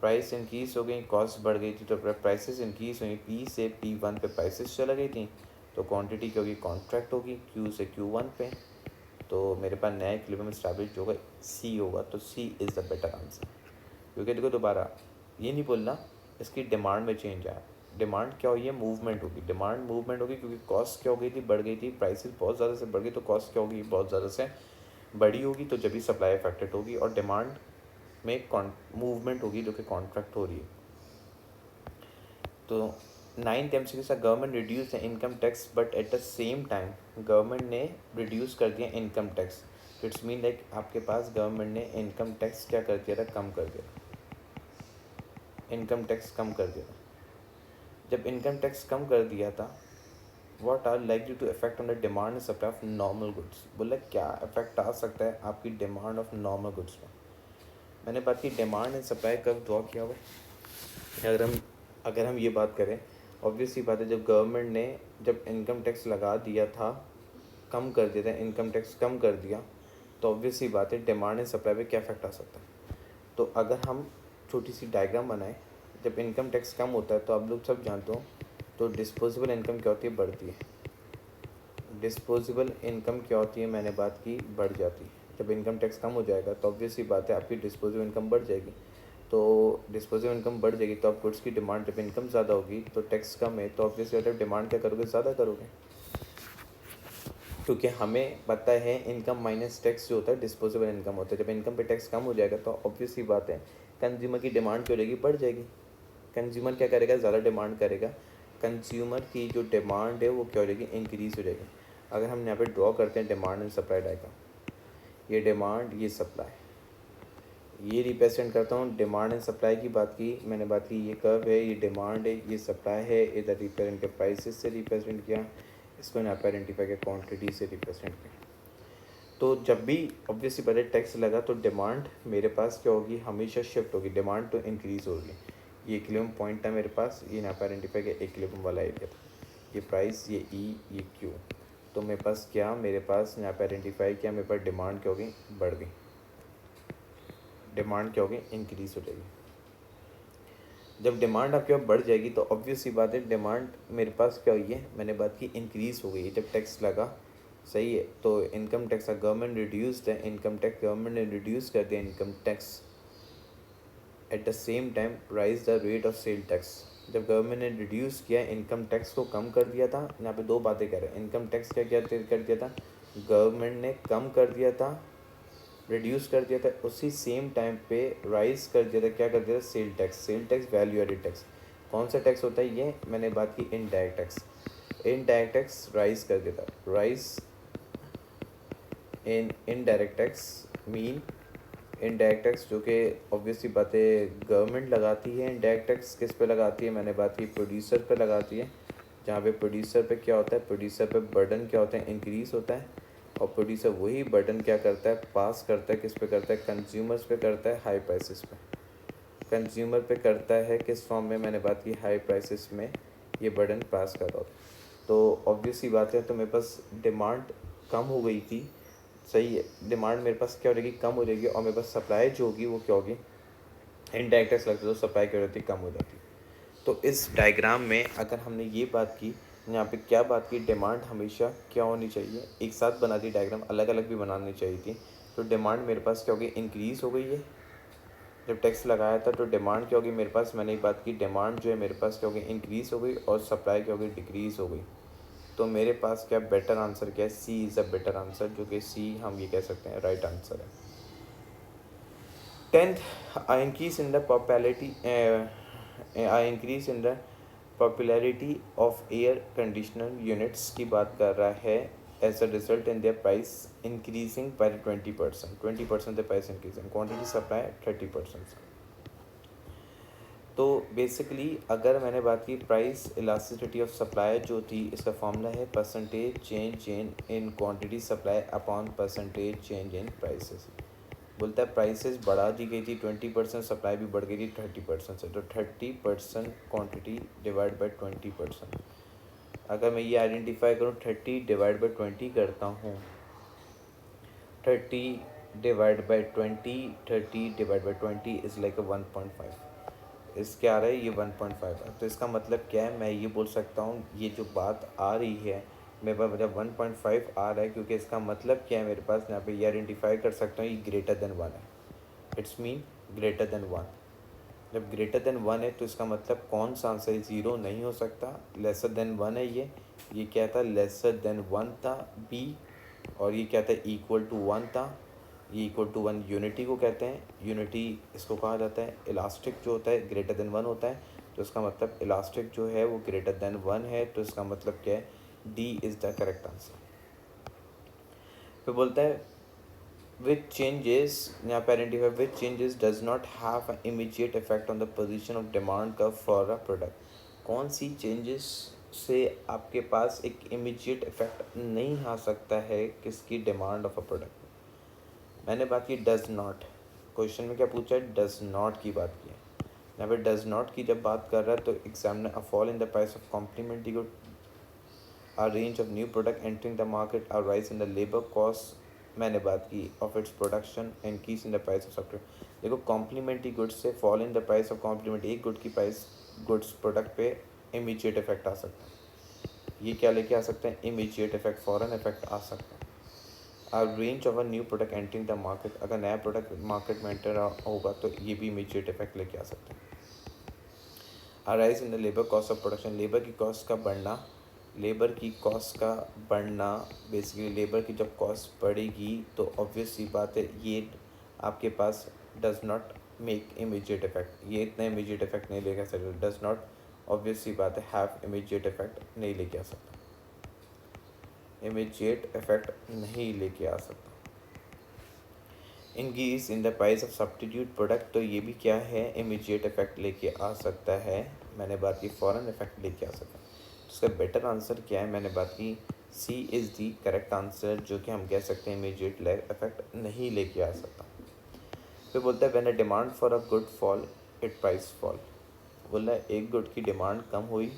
प्राइस इंक्रीज़ हो गई, कॉस्ट बढ़ गई थी, तो प्राइसेस इंक्रीज़ हुई, पी से P1 पे प्राइसेस चला गई थी, तो क्वांटिटी क्या होगी, कॉन्ट्रैक्ट होगी, क्यू से Q1 पे। तो मेरे पास नया इक्विलिब्रियम एस्टैब्लिश होगा, सी होगा। तो सी इज़ द बेटर आंसर। क्योंकि देखो दोबारा ये नहीं बोलना इसकी डिमांड में चेंज आया। डिमांड क्या हुई है, मूवमेंट होगी। डिमांड मूवमेंट होगी क्योंकि कॉस्ट क्या हो गई थी, बढ़ गई थी, प्राइसेस बहुत ज़्यादा से बढ़ गई, तो कॉस्ट क्या होगी, बहुत ज़्यादा से बड़ी होगी, तो जब भी सप्लाई अफेक्टेड होगी। और डिमांड में मूवमेंट होगी जो कि कॉन्ट्रैक्ट हो रही है। तो 9th MCQ से government reduce the income tax but at the same time government ने रिड्यूस कर दिया income tax. It's mean like आपके पास गवर्नमेंट ने इनकम टैक्स क्या कर दिया था, कम कर दिया। इनकम टैक्स कम कर दिया था। जब इनकम टैक्स कम कर दिया था, what are likely to effect on the demand and supply of normal goods. बोला क्या इफेक्ट आ सकता है आपकी डिमांड ऑफ नॉर्मल गुड्स में। मैंने बात की डिमांड एंड सप्लाई कब ड्रॉ किया हुआ है। अगर हम ये बात करें, ऑब्वियस सी बात है जब गवर्नमेंट ने जब इनकम टैक्स लगा दिया था, कम कर दिया था, इनकम टैक्स कम कर दिया, तो ऑब्वियस सी बात है डिमांड एंड सप्लाई पे क्या इफेक्ट आ सकता है। तो अगर हम छोटी सी डायग्राम बनाएं, जब इनकम टैक्स कम होता है तो आप लोग सब जानते हो, तो डिस्पोजेबल इनकम क्या होती है, बढ़ती है। डिस्पोजेबल इनकम क्या होती है, मैंने बात की, बढ़ जाती है। जब इनकम टैक्स कम हो जाएगा तो ऑब्वियस सी बात है आपकी डिस्पोजेबल इनकम बढ़ जाएगी। तो डिस्पोजेबल इनकम बढ़ जाएगी तो आप गुड्स की डिमांड, जब इनकम ज़्यादा होगी तो टैक्स कम है, तो ऑब्वियस बात है डिमांड क्या करोगे, ज़्यादा करोगे। क्योंकि हमें पता है इनकम माइनस टैक्स जो होता है डिस्पोजेबल इनकम होता है। जब इनकम पे टैक्स कम हो जाएगा तो ऑब्वियस सी बात है कंज्यूमर की डिमांड क्या हो जाएगी, बढ़ जाएगी। कंज्यूमर क्या करेगा, ज़्यादा डिमांड करेगा। कंज्यूमर की जो डिमांड है वो क्या हो जाएगी, इंक्रीज़ हो जाएगी। अगर हम यहाँ पे ड्रॉ करते हैं डिमांड एंड सप्लाई डायग्राम, ये डिमांड, ये सप्लाई, ये रिप्रेजेंट करता हूँ। डिमांड एंड सप्लाई की बात की मैंने, बात की ये कर्व है, ये डिमांड है, ये सप्लाई है। इधर रिप्रेजेंट किया प्राइसेस से रिप्रेजेंट किया, इसको यहाँ पर आइडेंटिफाई किया क्वान्टिटी से रिप्रेजेंट किया। तो जब भी ऑब्वियसली पहले टैक्स लगा तो डिमांड मेरे पास क्या होगी, हमेशा शिफ्ट होगी, डिमांड तो इंक्रीज़ होगी। ये इक्विलिब्रियम पॉइंट था मेरे पास, ये यहाँ पर आइडेंटिफाई किया इक्विलिब्रियम वाला एरिया था। ये प्राइस, ये ई, ये क्यू। तो मेरे पास क्या, मेरे पास यहाँ पर आइडेंटिफाई किया, मेरे पास डिमांड क्या होगी, बढ़ गई। डिमांड क्या होगी, इंक्रीज़ हो जाएगी। जब डिमांड आपके पास बढ़ जाएगी तो ऑब्वियस सी बात है डिमांड मेरे पास क्या हुई है, मैंने बात की इंक्रीज़ हो गई है जब टैक्स लगा, सही है। तो इनकम टैक्स गवर्नमेंट रिड्यूस्ड है, इनकम टैक्स गवर्नमेंट ने रिड्यूस कर दिया income tax. At the same time rise the rate of sale tax. जब गवर्नमेंट ने रिड्यूस किया, इनकम टैक्स को कम कर दिया था। यहाँ पे दो बातें कह रहे हैं, इनकम टैक्स क्या क्या कर दिया था, गवर्नमेंट ने कम कर दिया था, रिड्यूस कर दिया था। उसी सेम टाइम पे राइज कर दिया था, क्या कर दिया था, sale tax. Sale tax value added tax. कौन सा टैक्स होता है ये? मैंने बात की indirect tax. Indirect tax rise कर देता, rise in indirect tax mean indirect tax जो कि ऑब्वियसली बातें गवर्नमेंट लगाती है। इनडायरेक्ट टैक्स किस पे लगाती है? मैंने बात की प्रोड्यूसर पे लगाती है, जहाँ पे प्रोड्यूसर पे क्या होता है, प्रोड्यूसर पे बर्डन क्या होता है, इंक्रीज़ होता है। और प्रोड्यूसर वही बर्डन क्या करता है, पास करता है, किस पे करता है, कंज्यूमर्स पे करता है, हाई प्राइसेस पे। कंज्यूमर पे करता है किस फॉर्म में? मैंने बात की हाई प्राइसेस में ये बर्डन पास कर रहा होता है। तो ऑब्वियसली बात है, तो मेरे पास डिमांड कम हो गई थी, सही है। डिमांड मेरे पास क्या हो जाएगी, कम हो जाएगी, और मेरे पास सप्लाई जो होगी वो क्या होगी, इनडायरेक्ट टैक्स लगता है, तो सप्लाई क्या होती है, कम हो जाती है। तो इस डायग्राम में अगर हमने ये बात की, यहाँ पे क्या बात की, डिमांड हमेशा क्या होनी चाहिए, एक साथ बना दी डायग्राम, अलग अलग भी बनानी चाहिए थी। तो डिमांड मेरे पास क्या होगी, इंक्रीज़ हो गई है। जब टैक्स लगाया था तो डिमांड क्या होगी मेरे पास, मैंने एक बात की, डिमांड जो है मेरे पास क्या होगी, इंक्रीज़ हो गई, और सप्लाई क्या होगी, डिक्रीज़ हो गई। तो मेरे पास क्या बेटर आंसर क्या है, सी इज़ अ बेटर आंसर, जो कि सी हम ये कह सकते हैं राइट आंसर है। 10th, I increase in the popularity I increase in the popularity of air conditioner units की बात कर रहा है, as a result in their price increasing by 20%, 20% the price increasing, quantity supply 30%। तो बेसिकली अगर मैंने बात की प्राइस इलास्टिसिटी ऑफ सप्लाई जो थी, इसका फॉर्मूला है percentage change in quantity supply upon percentage change in prices. बोलता है प्राइसेस बढ़ा दी गई थी 20%, सप्लाई भी बढ़ गई थी 30% से, तो 30% क्वांटिटी डिवाइड बाई 20%। अगर मैं ये आइडेंटिफाई करूँ, 30 डिवाइड बाई 20 करता हूँ, 30 divide by 20, 30 divide by 20 is like 1.5। इस क्या आ रहा है, ये 1.5 है। तो इसका मतलब क्या है, मैं ये बोल सकता हूँ, ये जो बात आ रही है मेरे पास, मतलब 1.5 आ रहा है, क्योंकि इसका मतलब क्या है मेरे पास, यहाँ पे ये आइडेंटिफाई कर सकता हूँ, ये ग्रेटर देन 1 है। It's mean greater than 1। जब ग्रेटर देन 1 है तो इसका मतलब कौन सा आंसर है, 0 नहीं हो सकता, लेसर देन 1 है ये क्या था, लेसर देन 1 था बी, और ये क्या था, इक्वल टू 1 था। ये इक्वल टू 1 यूनिटी को कहते हैं, यूनिटी इसको कहा जाता है। इलास्टिक जो होता है ग्रेटर देन 1 होता है, तो इसका मतलब इलास्टिक जो है वो ग्रेटर देन 1 है, तो इसका मतलब क्या है, D is the correct answer. फिर बोलता है which changes, यहाँ पे identify which changes does not have an immediate effect on the position of demand curve for a product। कौन सी चेंजेस से आपके पास एक इमीडिएट इफेक्ट नहीं आ सकता है किसकी, डिमांड ऑफ अ प्रोडक्ट। मैंने बात की डज नॉट, क्वेश्चन में क्या पूछा है, डज नॉट की बात की है। यहाँ पे डज नॉट की जब बात कर रहा है तो examiner, a fall in the price of complementary good, a range of new product entering the market, a rise in the labor cost, मैंने बात की of its production, increase in the price of software। देखो complementary goods से fall in the price of complement, एक good की price goods product पे immediate effect आ सकता है। ये क्या लेके आ सकते हैं, इमीडिएट इफेक्ट, फॉरन इफेक्ट आ सकता है। a range of a new product entering the market, अगर नया प्रोडक्ट मार्केट में एंटर होगा तो ये भी इमीडिएट इफेक्ट लेके आ सकता है। a rise in the labor cost of production, labour की कॉस्ट का बढ़ना, लेबर की कॉस्ट का बढ़ना, बेसिकली लेबर की जब कॉस्ट बढ़ेगी तो ऑब्वियस सी बात है ये आपके पास does not make immediate effect, ये इतना इमीडिएट इफेक्ट नहीं लेके आ सकता, डज नॉट ऑब्वियस सी बात है हैव इमीडिएट इफेक्ट नहीं लेके आ सकता, इमीडिएट इफेक्ट नहीं लेके आ सकता। Increase in the price of substitute product, तो ये भी क्या है, इमीडिएट इफेक्ट लेके आ सकता है। मैंने बात की फॉरन इफेक्ट लेके आ सकता है। तो इसका बेटर आंसर क्या है, मैंने बात की सी इज़ दी करेक्ट आंसर, जो कि हम कह सकते हैं इमीडिएट इफेक्ट नहीं लेके आ सकता। फिर बोलता है when a demand for a good fall it price fall, बोल रहा है एक गुड की डिमांड कम हुई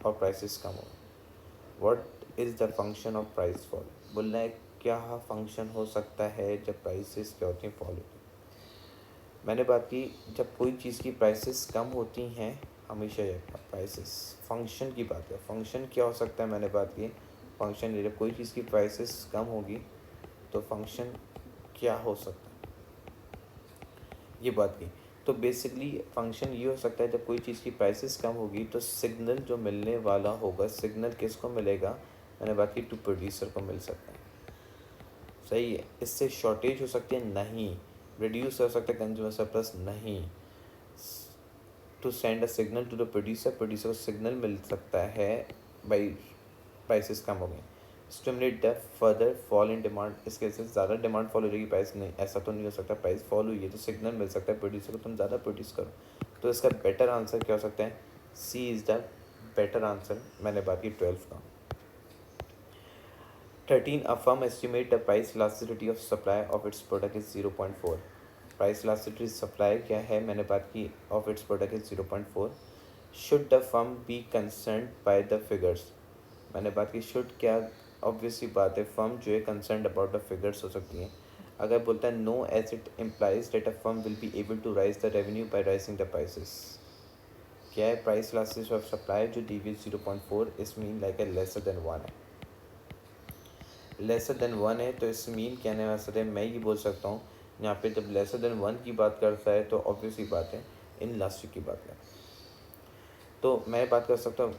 और प्राइसेस कम हुई। What is the function of price fall, बोल रहा है क्या फंक्शन हो सकता है जब प्राइसेस क्या होती हैं, फॉल होती हैं। मैंने बात की जब कोई चीज़ की प्राइसेस कम होती हैं, हमेशा ये प्राइसेस, फंक्शन की बात है, फंक्शन क्या हो सकता है, मैंने बात की फंक्शन, जब कोई चीज़ की प्राइसेस कम होगी तो फंक्शन क्या हो सकता है, ये बात की। तो बेसिकली फंक्शन ये हो सकता है जब कोई चीज़ की प्राइसेस कम होगी तो सिग्नल जो मिलने वाला होगा, सिग्नल किसको मिलेगा, मैंने बात की टू प्रोड्यूसर को मिल सकता है, सही है। इससे शॉर्टेज हो सकती है, नहीं। रिड्यूस हो सकता है कंज्यूमर सरप्लस, नहीं। To send a signal to the producer, producer को सिग्नल मिल सकता है भाई प्राइसेस कम हो गई। Stimulate the further fall in demand, इसके वजह से ज़्यादा डिमांड फॉल हो जाएगी, प्राइस नहीं, ऐसा तो नहीं हो सकता, प्राइस फॉल हुई है तो सिग्नल मिल सकता है प्रोड्यूसर को तुम ज़्यादा प्रोड्यूस करो। तो इसका बेटर आंसर क्या हो सकता है, सी इज़ द बेटर आंसर। मैंने बात की 12 का। 13 a firm estimate the price elasticity of supply of its product is 0.4। Price elasticity supply क्या है, मैंने बात की of its product is 0.4। Should the firm be concern by the figures, मैंने बात की शुड क्या, ऑब्वियसली बात है फर्म जो है कंसर्न अबाउट द फिगर्स हो सकती है। अगर बोलता है no as it implies that a firm will be able to raise the revenue by raising the prices. क्या है, प्राइस इलास्टिसिटी ऑफ सप्लाई जो दी हुई 0.4 इस mean like a lesser than 1 है, लेसर देन 1 है तो इस मीन कहने वास्ते है मैं ये बोल सकता हूँ यहाँ पे जब लेसर देन 1 की बात करता है तो ऑब्वियसली बात है इन लास्टिक की बात है। तो मैं बात कर सकता हूँ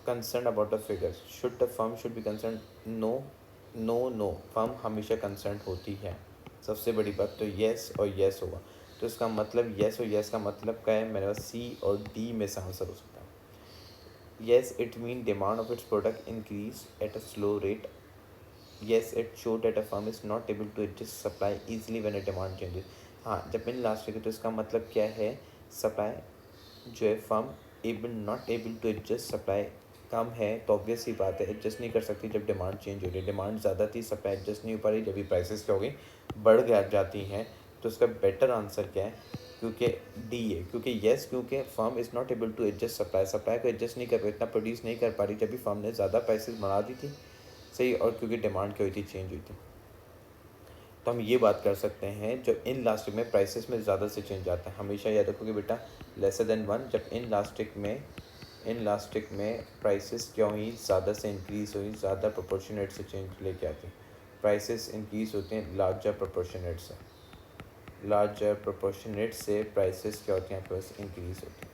concern about the figures, should the firm should be concern, no no no, firm हमेशा कंसर्न होती है, सबसे बड़ी बात तो येस और येस होगा। तो इसका मतलब येस और येस का मतलब क्या है, मेरे पास सी और डी में से आंसर हो सकता है। Yes it mean demand of its product increase at a slow rate, yes it showed that a firm is not able to adjust supply easily when a demand changes। हाँ जब in last है तो इसका मतलब क्या है, supply जो है firm not able to adjust, supply कम है तो ऑब्वियस ही बात है एडजस्ट नहीं कर सकती जब डिमांड चेंज हो रही है, डिमांड ज़्यादा थी सप्लाई एडजस्ट नहीं हो पा रही, जब भी प्राइसेस क्या हो गई बढ़ गया जाती हैं। तो इसका बेटर आंसर क्या है, क्योंकि डी है, क्योंकि येस क्योंकि firm is not able to adjust supply, supply को एडजस्ट नहीं कर पाई, इतना प्रोड्यूस नहीं कर पा रही जब भी फर्म ने ज़्यादा प्राइसेस बढ़ा दी थी, सही, और क्योंकि डिमांड क्या हुई थी, चेंज हुई थी। तो हम ये बात कर सकते हैं जब इन लास्टिक में प्राइसेस में ज़्यादा से चेंज आता है, हमेशा याद रखोगे बेटा लेसर देन 1, जब इन लास्टिक में प्राइसेस क्या हुई, ज़्यादा से इंक्रीज़ हुई, ज़्यादा प्रोपोर्शनेट से चेंज लेके आती, प्राइसेस इंक्रीज़ होते हैं लार्जर प्रोपोर्शनेट से, लार्जर प्रोपोर्शनेट से प्राइसेस क्या होती हैं आपके पास, इंक्रीज़ होती हैं।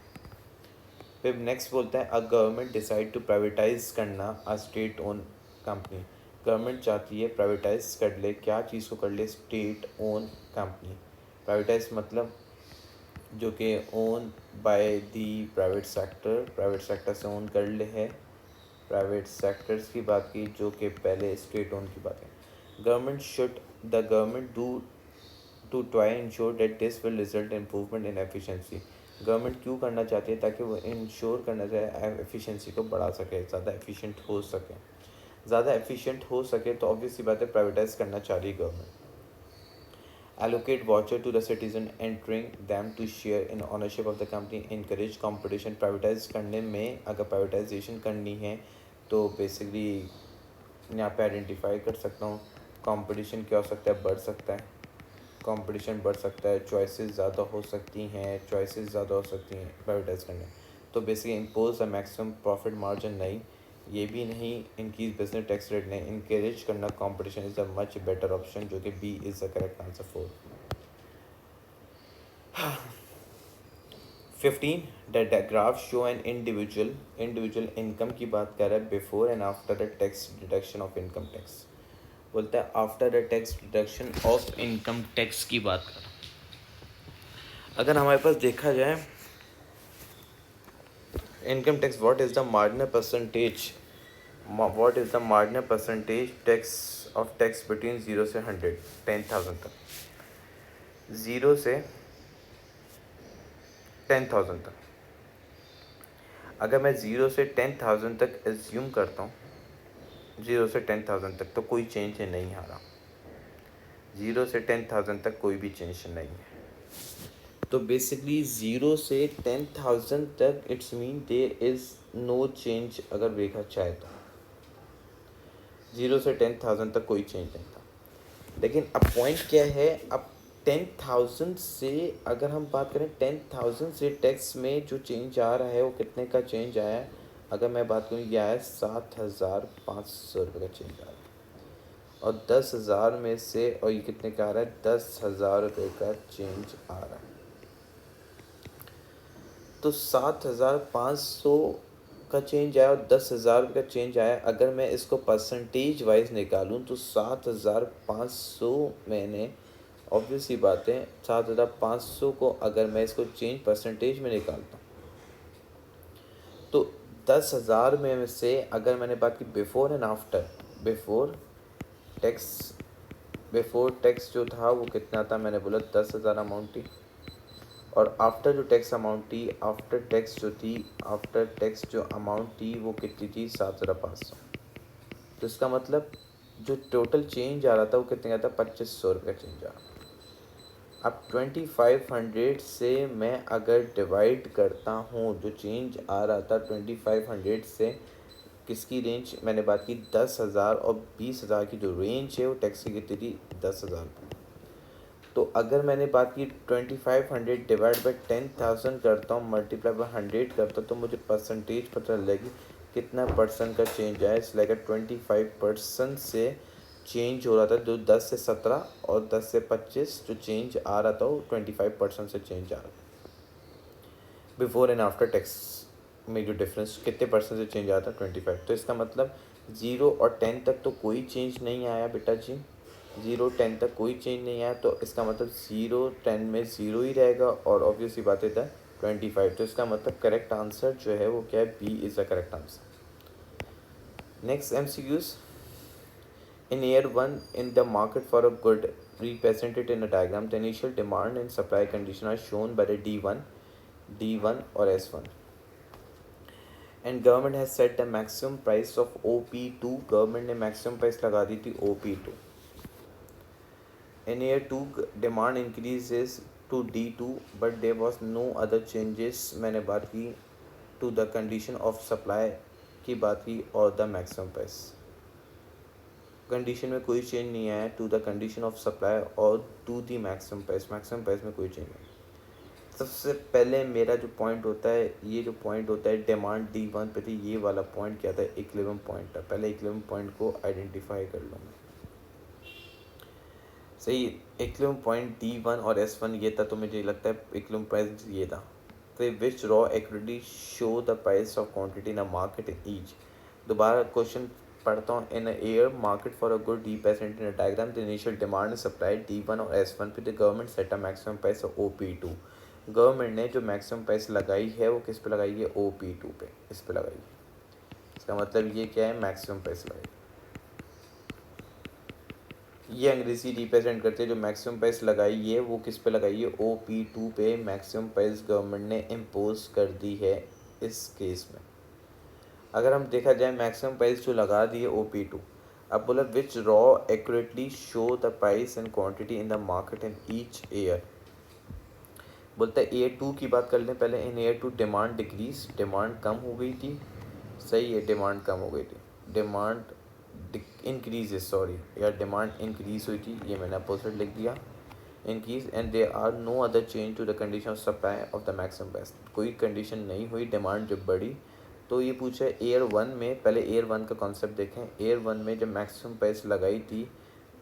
फिर नेक्स्ट बोलता है a government decide to privatise करना a state own company, government चाहती है प्राइवेटाइज कर ले, क्या चीज़ को कर ले, स्टेट ओन कंपनी। प्राइवेटाइज मतलब जो कि own by the private sector, private sector से ओन कर ले है, प्राइवेट सेक्टर्स की बात की जो कि पहले स्टेट ओन की बात है। Government should the government do to try insure that this will result improvement in efficiency, government क्यों करना चाहती है, ताकि वो इंश्योर करना चाहे एफिशिएंसी को बढ़ा सके, ज़्यादा एफिशिएंट हो सके, ज़्यादा एफिशिएंट हो सके तो ऑब्वियसली बात है प्राइवेटाइज करना चाह रही है government. allocate voucher to the citizen entering them to share in ownership of the company, encourage competition, privatise करने में अगर प्राइवेटाइजेशन करनी है तो बेसिकली यहाँ पे आइडेंटिफाई कर सकता हूँ कंपटीशन क्या हो सकता है, बढ़ सकता है, कंपटीशन बढ़ सकता है, चॉइसेस ज़्यादा हो सकती हैं, चॉइसेस ज़्यादा हो सकती हैं प्राइवेटाइज करने, तो basically impose a maximum profit margin नहीं, ये भी नहीं, इंक्रीज बिजनेस टैक्स रेट नहीं, इंकरेज करना competition is a much better option, जो कि B is the correct answer for. 15 the graph show an individual income की बात कर रहा है before and after the tax deduction of income tax, बोलता है after the tax deduction of income tax की बात कर। अगर हमारे पास देखा जाए income tax what is the marginal percentage, what is the marginal percentage tax of tax between 0 से 100, 10,000 तक, 0 से 10,000 तक, अगर मैं 0 से 10,000 तक एज्यूम करता हूँ, 0 से 10,000 तक तो कोई चेंज नहीं आ रहा, 0 से 10,000 तक कोई भी चेंज नहीं है, तो बेसिकली 0 से 10,000 तक it's mean there is no change, अगर देखा चाहे तो 0 से 10,000 तक कोई चेंज नहीं था। लेकिन अब पॉइंट क्या है, अब 10,000 से अगर हम बात करें 10,000 से टैक्स में जो चेंज आ रहा है वो कितने का चेंज आया है, अगर मैं बात करूँ यह है 7,500 रुपये का चेंज आ रहा है, और 10,000 में से, और ये कितने का आ रहा है, 10,000 रुपये का चेंज आ रहा है, तो 7,500 का चेंज आया और 10,000 का चेंज आया, अगर मैं इसको परसेंटेज वाइज निकालूं तो 7,500 मैंने, ऑब्वियसली बात है 7,500 को अगर मैं इसको चेंज परसेंटेज में निकालता हूँ तो 10,000 में से अगर मैंने बात की before and after, tax before tax जो था वो कितना था, मैंने बोला 10,000 अमाउंट थी, और आफ्टर जो टैक्स अमाउंट थी, आफ्टर टैक्स जो अमाउंट थी वो कितनी थी, 7,500। तो इसका मतलब जो टोटल चेंज आ रहा था वो कितने का था, 2,500 रुपये चेंज आ रहा था। अब 2,500 से मैं अगर डिवाइड करता हूँ, जो चेंज आ रहा था 2,500 से किसकी रेंज, मैंने बात की 10,000 और 20,000 की जो रेंज है वो टैक्स की कितनी थी, 10,000। तो अगर मैंने बात की 2,500 डिवाइड बाई 10,000 करता हूँ, मल्टीप्लाई बाई 100 करता हूँ, तो मुझे परसेंटेज पता लगेगी कितना परसेंट का चेंज आया। इस लाइक 25% से चेंज हो रहा था, जो 10 से 17 और 10 से 25 जो चेंज आ रहा था वो 25% से चेंज आ रहा था। बिफोर एंड आफ्टर टैक्स में जो डिफरेंस कितने परसेंट से चेंज आया था, 25। तो इसका मतलब 0 और 10 तक तो कोई चेंज नहीं आया बेटा जी, 0-10 तक कोई चेंज नहीं आया, तो इसका मतलब 0-10 में 0 ही रहेगा, और ऑब्वियसली बात है 25। तो इसका मतलब करेक्ट आंसर जो है वो क्या है, B is the correct answer. Next MCQs। In year 1 in the market for a good represented in a diagram, the initial demand and supply condition are shown by the D1 or S1, and government has set the maximum price of OP2। Government ने maximum price लगा दी थी OP2। In year 2 demand increases to D2 but there was no other changes, मैंने बात की to the condition of supply की बात की, और द मैक्सिमम प्राइस कंडीशन में कोई चेंज नहीं आया, to the condition of supply और टू दी मैक्सिमम प्राइस में कोई चेंज नहीं। सबसे पहले मेरा जो पॉइंट होता है, ये जो पॉइंट होता है डिमांड D1 पे थी, ये वाला पॉइंट क्या था, इक्विलिब्रियम पॉइंट था। पहले इक्विलिब्रियम पॉइंट को आइडेंटिफाई कर लो। सही, इक्विलिब्रियम पॉइंट D1 और S1 ये था, तो मुझे लगता है इक्विलिब्रियम प्राइस ये था। तो which raw accurately show the price of quantity in a market in each. दोबारा क्वेश्चन पढ़ता हूँ। In air market for a good represented in a diagram, the initial demand supply D1 और S1 पे the government set a maximum price of OP2। Government ने जो maximum price लगाई है वो किस पे लगाई है, OP2 पे, इस पे लगाई है। इसका मतलब ये क्या है, मैक्सिमम प्राइस लगाई है। ये अंग्रेजी रिप्रेजेंट करते हैं, जो मैक्सिमम प्राइस लगाई है वो किस पे लगाई है, OP2 पे मैक्सिमम प्राइस गवर्नमेंट ने इम्पोज कर दी है इस केस में। अगर हम देखा जाए मैक्सिमम प्राइस जो लगा दी है OP2, अब बोला which raw accurately show the price and quantity in the market in each year. बोलता है A2 की बात कर लें पहले। In A2 demand decrease, demand कम हो गई थी, सही है, डिमांड कम हो गई थी, डिमांड इंक्रीज, सॉरी यार, डिमांड इंक्रीज हुई थी, ये मैंने अपोजिट लिख दिया, increase, and there are no other change to the condition of supply of the maximum price. कोई कंडीशन नहीं हुई, डिमांड जब बढ़ी। तो ये पूछा है एयर 1 में, पहले एयर 1 का कॉन्सेप्ट देखें। एयर 1 में जब मैक्सिमम प्राइस लगाई थी,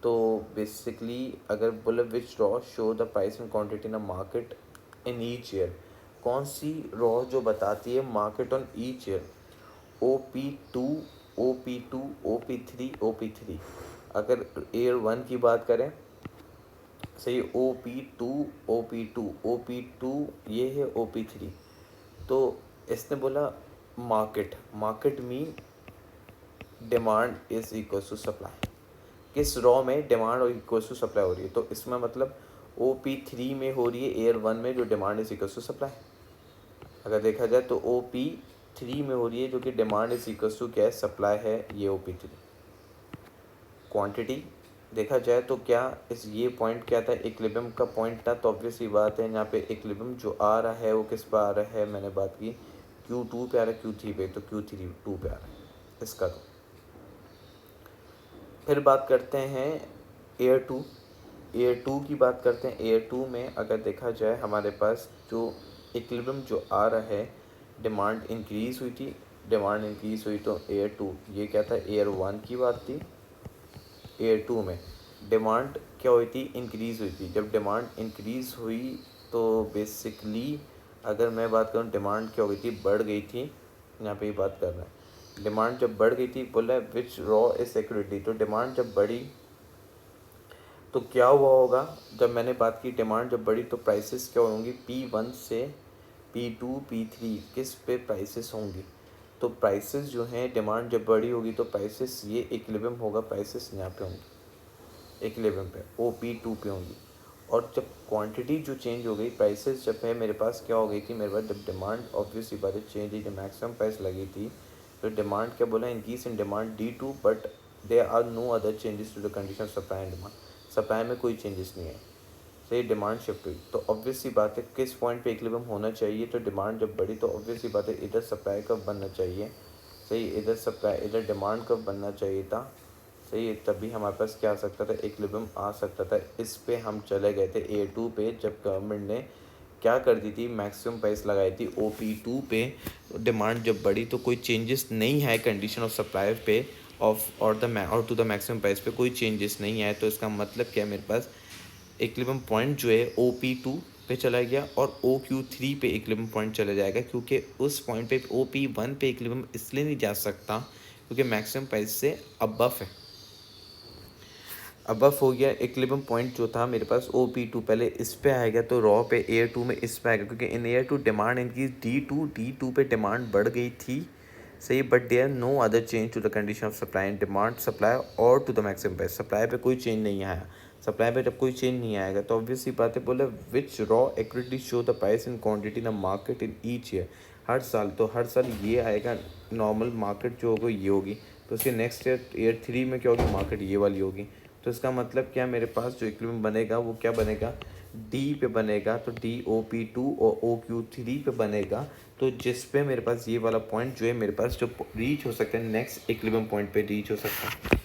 तो बेसिकली अगर बोले which row show the price and quantity in a market in each year, कौन सी रॉ जो बताती है market on each year, OP2, OP2, OP3, OP3। अगर एयर 1 की बात करें, सही, OP2, OP2, OP2 ये है, OP3। तो इसने बोला market mean demand is equal to supply. किस रॉ में डिमांड और इक्वल टू सप्लाई हो रही है, तो इसमें मतलब OP3 में हो रही है एयर 1 में, जो demand is equal to supply. अगर देखा जाए तो OP3 में हो रही है, जो कि डिमांड इज इक्वल टू क्या है, सप्लाई है, ये OP3। क्वांटिटी देखा जाए तो क्या इस ये पॉइंट क्या था, इक्विलिब्रियम का पॉइंट था, तो ऑब्वियसली बात है यहाँ पे इक्विलिब्रियम जो आ रहा है वो किस पे आ रहा है, मैंने बात की Q2 पे आ रहा है, Q3 पे, तो Q2 पे आ रहा है इसका। तो फिर बात करते हैं एयर टू की बात करते हैं। एयर 2 में अगर देखा जाए हमारे पास जो इक्विलिब्रियम जो आ रहा है, डिमांड इंक्रीज़ हुई थी, डिमांड इंक्रीज़ हुई, तो एयर 2 ये क्या था, एयर 1 की बात थी। एयर 2 में डिमांड क्या हुई थी, इंक्रीज़ हुई थी। जब डिमांड इंक्रीज़ हुई तो बेसिकली अगर मैं बात करूँ, डिमांड क्या हो गई थी, बढ़ गई थी, यहाँ पे ही बात कर रहे हैं। डिमांड जब बढ़ गई थी, बोला है विच रॉ इज सिक्योरिटी, तो डिमांड जब बढ़ी तो क्या हुआ होगा, जब मैंने बात की डिमांड जब बढ़ी तो प्राइसेस क्या होंगी, P1 से P2 P3 किस पे प्राइसेस होंगी, तो प्राइसेस जो हैं, डिमांड जब बड़ी होगी तो प्राइसेस ये इक्विलिब्रियम होगा, प्राइसेस यहाँ पे होंगी इक्विलिब्रियम पे, OP2 पे होंगी। और जब क्वांटिटी जो चेंज हो गई, प्राइसेस जब है मेरे पास क्या हो गई थी, मेरे पास जब डिमांड ऑब्वियसली बात है चेंज हुई, जब मैक्सिमम प्राइस लगी थी तो डिमांड क्या बोला, increase in demand D2, but there are no other changes to the condition of supply and demand. Supply में कोई चेंजेस नहीं है, सही, डिमांड शिफ्ट हुई। तो ऑब्वियसली बात है किस पॉइंट पे इक्विलिब्रियम होना चाहिए, तो डिमांड जब बढ़ी तो ऑब्वियसली बात है इधर सप्लाई कब बनना चाहिए, सही, इधर सप्लाई इधर डिमांड कब बनना चाहिए था, सही है, तभी हमारे पास क्या आ सकता था, इक्विलिब्रियम आ सकता था। इस पे हम चले गए थे A2 पे, जब गवर्नमेंट ने क्या कर दी थी, मैक्सिमम प्राइस लगाई थी OP2 पे। डिमांड जब बढ़ी तो कोई चेंजेस नहीं है कंडीशन ऑफ सप्लाई पे ऑफ और टू द मैक्सिमम प्राइस पे कोई चेंजेस नहीं है। तो इसका मतलब क्या है, मेरे पास इक्विलिब्रियम पॉइंट जो है OP2 पे चला गया और OQ3 पे इक्विलिब्रियम पॉइंट चला जाएगा, क्योंकि उस पॉइंट पे OP1 पे इक्विलिब्रियम इसलिए नहीं जा सकता क्योंकि मैक्सिमम प्राइस से अबव है। अबव हो गया इक्विलिब्रियम पॉइंट जो था मेरे पास OP2, पहले इस पे आएगा तो रॉ पे A2 में इस पे आएगा, क्योंकि इन A2 डिमांड इनकी D2 पे डिमांड बढ़ गई थी, सही, but there no other change to the condition of supply and demand, supply और to the maximum price, supply पे कोई चेंज नहीं आया। सप्लाई पे जब कोई चेंज नहीं आएगा तो ऑब्वियसली बात है, बोले which raw accurately show the price in quantity in the market in each year, हर साल, तो हर साल ये आएगा, नॉर्मल मार्केट जो होगी ये होगी, तो उसके नेक्स्ट ईयर 3 में क्या होगी, मार्केट ये वाली होगी। तो इसका मतलब क्या, मेरे पास जो इक्विलिब्रियम बनेगा वो क्या बनेगा, डी पे बनेगा, तो DOP2 और OQ3 पे बनेगा, तो जिस पे मेरे पास ये वाला पॉइंट जो है मेरे पास जो रीच हो सकता है, नेक्स्ट इक्विलिब्रियम पॉइंट पे रीच हो सकता है।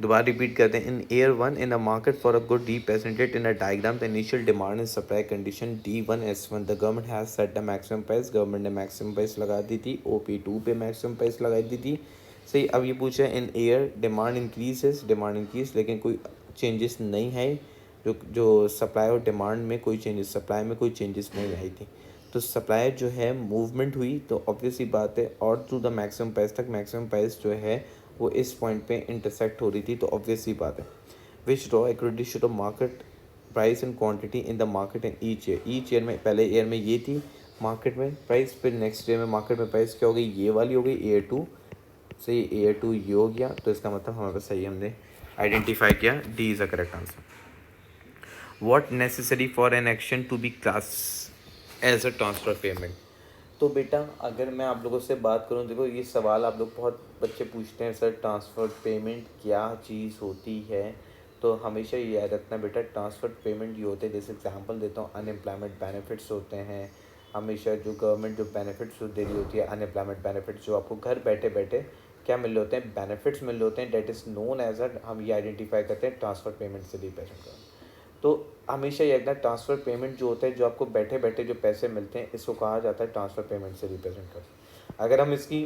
दोबारा रिपीट करते हैं, in year 1 in a market for a good represented in a diagram the initial demand and supply condition D1S1, the government has set the maximum price, government ने maximum price लगा दी थी, OP2 पे maximum price लगा दी थी, सही। अब ये पूछा है in year demand increases, demand increase, लेकिन कोई चेंजेस नहीं है, जो सप्लाई और डिमांड में कोई चेंजेस, सप्लाई में कोई चेंजेस नहीं आई थी, तो सप्लाई जो है मूवमेंट हुई, तो ऑब्वियसली बात है और टू द मैक्सिमम प्राइस तक, मैक्सिमम प्राइस जो है वो इस पॉइंट पे इंटरसेक्ट हो रही थी, तो ऑब्वियसली बात है which raw accurately show the market price and quantity in the market in each year में, पहले ईयर में ये थी मार्केट में प्राइस, फिर नेक्स्ट ईयर में मार्केट में प्राइस क्या हो गई, ये वाली हो गई ईयर 2, सही, ईयर 2 ये हो गया, तो इसका मतलब हमारे पास सही हमने आइडेंटिफाई किया, D is a correct answer. What necessary for an action to be class as a transfer payment. तो बेटा अगर मैं आप लोगों से बात करूं, देखो ये सवाल आप लोग बहुत बच्चे पूछते हैं, सर ट्रांसफ़र पेमेंट क्या चीज़ होती है, तो हमेशा ये याद रखना बेटा, ट्रांसफ़र पेमेंट ये होते हैं, जैसे एग्जांपल देता हूँ, अनएम्प्लॉयमेंट बेनिफिट्स होते हैं, हमेशा जो गवर्नमेंट जो बेनिफिट्स दे रही होती है, अनएम्प्लॉयमेंट बेनिफिट्स जो आपको घर बैठे बैठे क्या मिल रहे होते हैं, बेनिफिट्स मिल रहे होते हैं, that is known as a, हम ये आइडेंटिफाई करते हैं ट्रांसफ़र पेमेंट से रिप्रेजेंट करते हैं। तो हमेशा ये रखना, ट्रांसफ़र पेमेंट जो होता है, जो आपको बैठे बैठे जो पैसे मिलते हैं, इसको कहा जाता है ट्रांसफ़र पेमेंट से रिप्रेजेंट कर। अगर हम इसकी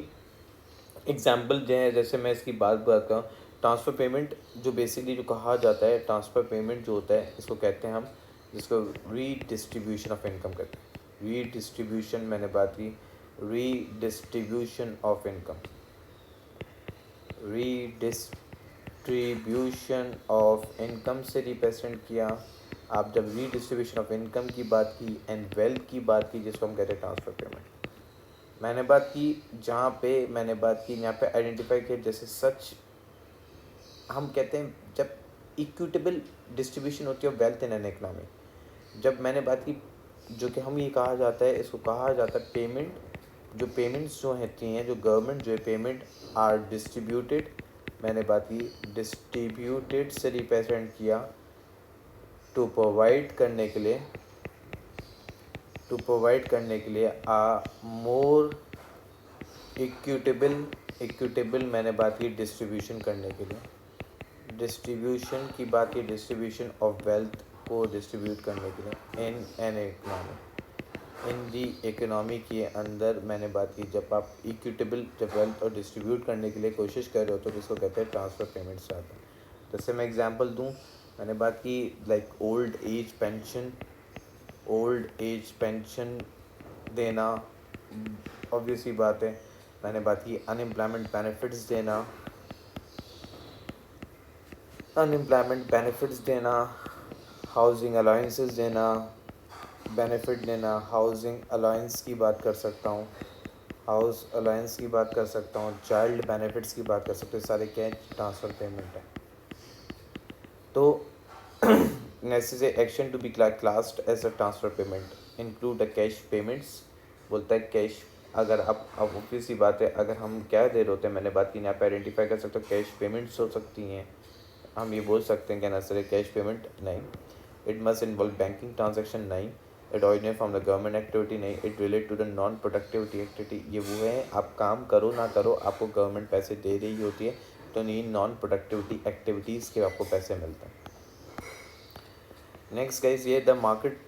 एग्जांपल जो है, जैसे मैं इसकी बात करूँ, ट्रांसफ़र पेमेंट जो बेसिकली जो कहा जाता है, ट्रांसफ़र पेमेंट जो होता है इसको कहते हैं हम, जिसको रीडिस्ट्रीब्यूशन ऑफ इनकम कहते हैं। रीडिस्ट्रीब्यूशन मैंने बात की, redistribution of income, redistribution of income से रिप्रेजेंट किया। आप जब रीडिस्ट्रीब्यूशन ऑफ इनकम की बात की एंड वेल्थ की बात की, जिसको हम कहते हैं ट्रांसफ़र पेमेंट, मैंने बात की जहाँ पे मैंने बात की यहाँ पे आइडेंटिफाई किया, जैसे सच हम कहते हैं जब इक्विटेबल डिस्ट्रीब्यूशन होती है वेल्थ इन एन इकनॉमी, जब मैंने बात की जो कि हम ये कहा जाता है, इसको कहा जाता है पेमेंट, जो पेमेंट्स जो होती हैं, जो गवर्नमेंट जो है पेमेंट आर डिस्ट्रीब्यूटेड, मैंने बात की डिस्ट्रीब्यूटेड से रिप्रेजेंट किया टू प्रोवाइड करने के लिए, आ मोर इक्विटेबल मैंने बात की डिस्ट्रीब्यूशन करने के लिए, डिस्ट्रीब्यूशन की बात की, डिस्ट्रीब्यूशन ऑफ वेल्थ को डिस्ट्रीब्यूट करने के लिए in an economy, in the economy के अंदर मैंने बात की, जब आप इक्विटेबल जब वेल्थ और डिस्ट्रीब्यूट करने के लिए कोशिश कर रहे हो तो जिसको कहते हैं ट्रांसफ़र पेमेंट्स आता है। जैसे मैं एग्जांपल दूं, मैंने बात की लाइक ओल्ड एज पेंशन देना, ऑब्वियसली बात है। मैंने बात की अनएम्प्लॉयमेंट बेनिफिट्स देना, हाउसिंग अलाउंसेस देना, बेनिफिट देना, हाउसिंग अलाउंस की बात कर सकता हूँ, हाउस अलायंस की बात कर सकता हूँ, चाइल्ड बेनिफिट्स की बात कर सकते हैं, सारे क्या ट्रांसफ़र पेमेंट है। तो necessary action to be classed as a transfer payment include the cash payments. बोलता है कैश, अगर आप अब ऑब्वियस सी बात है, अगर हम क्या दे रहे होते हैं, मैंने बात की, यहाँ पे आइडेंटिफाई कर सकते हो कैश पेमेंट्स हो सकती हैं। हम ये बोल सकते हैं कि नेसेसरी कैश पेमेंट नहीं, it must involve banking transaction नहीं, it originate from the government activity नहीं, it relate to the non productivity activity. ये वो है, आप काम करो ना करो आपको गवर्नमेंट पैसे दे रही होती है, तो नहीं नॉन प्रोडक्टिविटी एक्टिविटीज़ के आपको पैसे मिलते हैं। नेक्स्ट गाइस, ये the market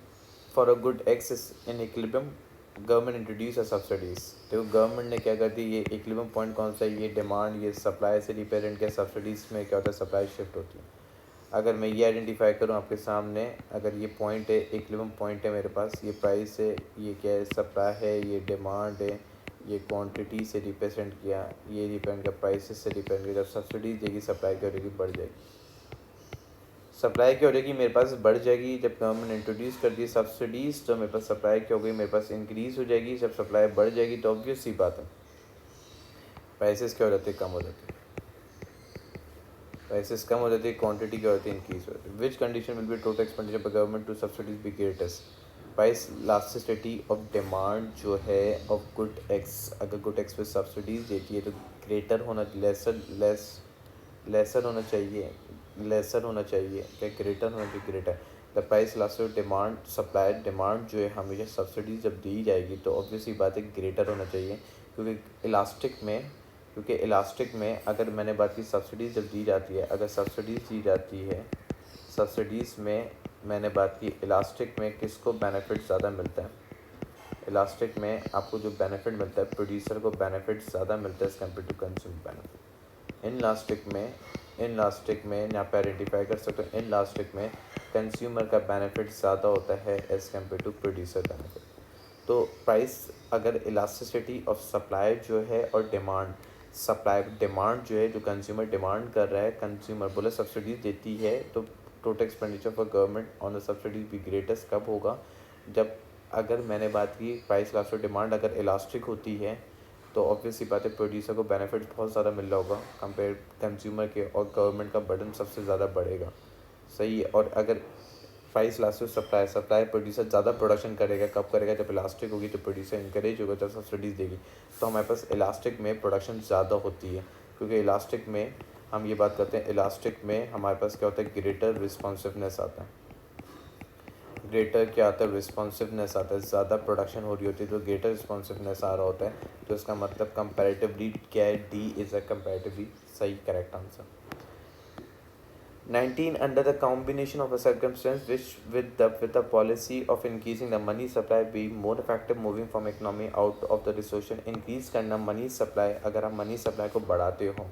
for a good x is in equilibrium, government introduce a subsidies. देखो गवर्नमेंट ने क्या कर दी, ये इक्विलिब्रियम पॉइंट कौन सा है, ये डिमांड, ये सप्लाई से रिप्रेजेंट किया, सब्सिडीज़ में क्या होता है, सप्लाई शिफ्ट होती है। अगर मैं ये आइडेंटिफाई करूँ आपके सामने, अगर ये पॉइंट है, इक्विलिब्रियम पॉइंट है मेरे पास, ये प्राइस है, ये क्या है, सप्लाई है, ये डिमांड है, ये क्वांटिटी से रिप्रेजेंट किया, ये रिप्रेजेंट किया प्राइसेस से रिप्रेजेंट किया। जब सब्सिडीज देगी सप्लाई क्या हो जाएगी, बढ़ जाएगी। सप्लाई क्या हो जाएगी मेरे पास, बढ़ जाएगी। जब गवर्नमेंट इंट्रोड्यूस कर दी सब्सिडीज़ तो मेरे पास सप्लाई क्या हो गई, मेरे पास इंक्रीज़ हो जाएगी। जब सप्लाई बढ़ जाएगी तो ऑब्वियस सी बात है प्राइसेस क्या हो जाते हैं, कम हो जाते हैं। प्राइसेस कम हो जाती है, क्वांटिटी क्या होती है, इंक्रीज हो जाती है। Which condition will be total expenditure by government to subsidies be greatest, price elasticity of demand जो है ऑफ गुड एक्स, अगर गुड एक्स पे सब्सिडीज देती है तो ग्रेटर होना, लेसर होना चाहिए, लेसर होना चाहिए, क्या ग्रेटर होना चाहिए, greater. The price elastic demand, supply demand जो है हमेशा सब्सिडीज जब दी जाएगी तो ऑब्वियसली बात है ग्रेटर होना चाहिए, क्योंकि इलास्टिक में अगर मैंने बात की सब्सिडीज़ जब दी जाती है, अगर सब्सिडीज़ दी जाती है, सब्सिडीज़ में मैंने बात की इलास्टिक में किसको बेनिफिट ज़्यादा मिलता है, इलास्टिक में आपको जो बेनिफिट मिलता है प्रोड्यूसर को बेनिफिट ज़्यादा मिलता है as compare to consumer benefit. Inelastic में यहाँ पे आइडेंटिफाई कर सकते हो, इन लास्टिक में कंज्यूमर का बेनिफिट ज़्यादा होता है as compare to producer benefit. तो प्राइस, अगर इलास्टिसिटी ऑफ सप्लाई जो है और डिमांड, सप्लाई डिमांड जो है, जो कंज्यूमर डिमांड कर रहा है, कंज्यूमर बोले सब्सिडीज देती है, तो total expenditure for government on the subsidies भी ग्रेटेस्ट कब होगा, जब, अगर मैंने बात की प्राइस इलास्टिक डिमांड अगर इलास्टिक होती है तो ऑब्वियसली बात है प्रोड्यूसर को बेनिफिट बहुत ज़्यादा मिल रहा होगा कंपेयर कंज्यूमर के, और गवर्नमेंट का बर्डन सबसे ज़्यादा बढ़ेगा। सही है। और अगर प्राइस इलास्टिक सप्लाई प्रोड्यूसर ज़्यादा प्रोडक्शन करेगा, कब करेगा, जब इलास्टिक होगी, तो प्रोड्यूसर इंकरेज होगा, जब सब्सिडीज़ देगी तो हमारे पास इलास्टिक में प्रोडक्शन ज़्यादा होती है, क्योंकि इलास्टिक में हम ये बात करते हैं, इलास्टिक में हमारे पास क्या होता है, ग्रेटर रिस्पॉन्सिवनेस आता है। ग्रेटर क्या आता है, रिस्पॉन्सिवनेस आता है, ज़्यादा प्रोडक्शन हो रही होती है तो ग्रेटर रिस्पॉन्सिवनेस आ रहा होता है, तो इसका मतलब कंपैरेटिवली क्या है, डी इज़ अ कंपैरेटिवली सही correct answer. 19 under the combination of a circumstance which with the policy of increasing the money supply be more effective moving from economy out of the recession। increase करना money supply, अगर आप money supply को बढ़ाते हो,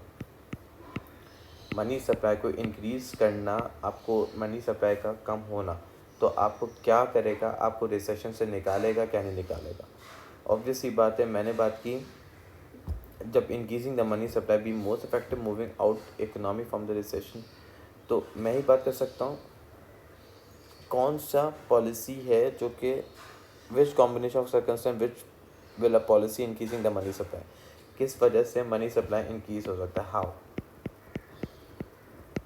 money supply को increase करना, आपको money supply का कम होना, तो आपको क्या करेगा, आपको रिसेशन से निकालेगा, क्या नहीं निकालेगा। ऑब्वियसली बात है, मैंने बात की जब increasing the money supply be most effective moving out economy from the recession, तो मैं ही बात कर सकता हूँ कौन सा पॉलिसी है जो कि which combination of circumstance which will a policy increasing the money supply, किस वजह से मनी सप्लाई इंक्रीज हो सकता है,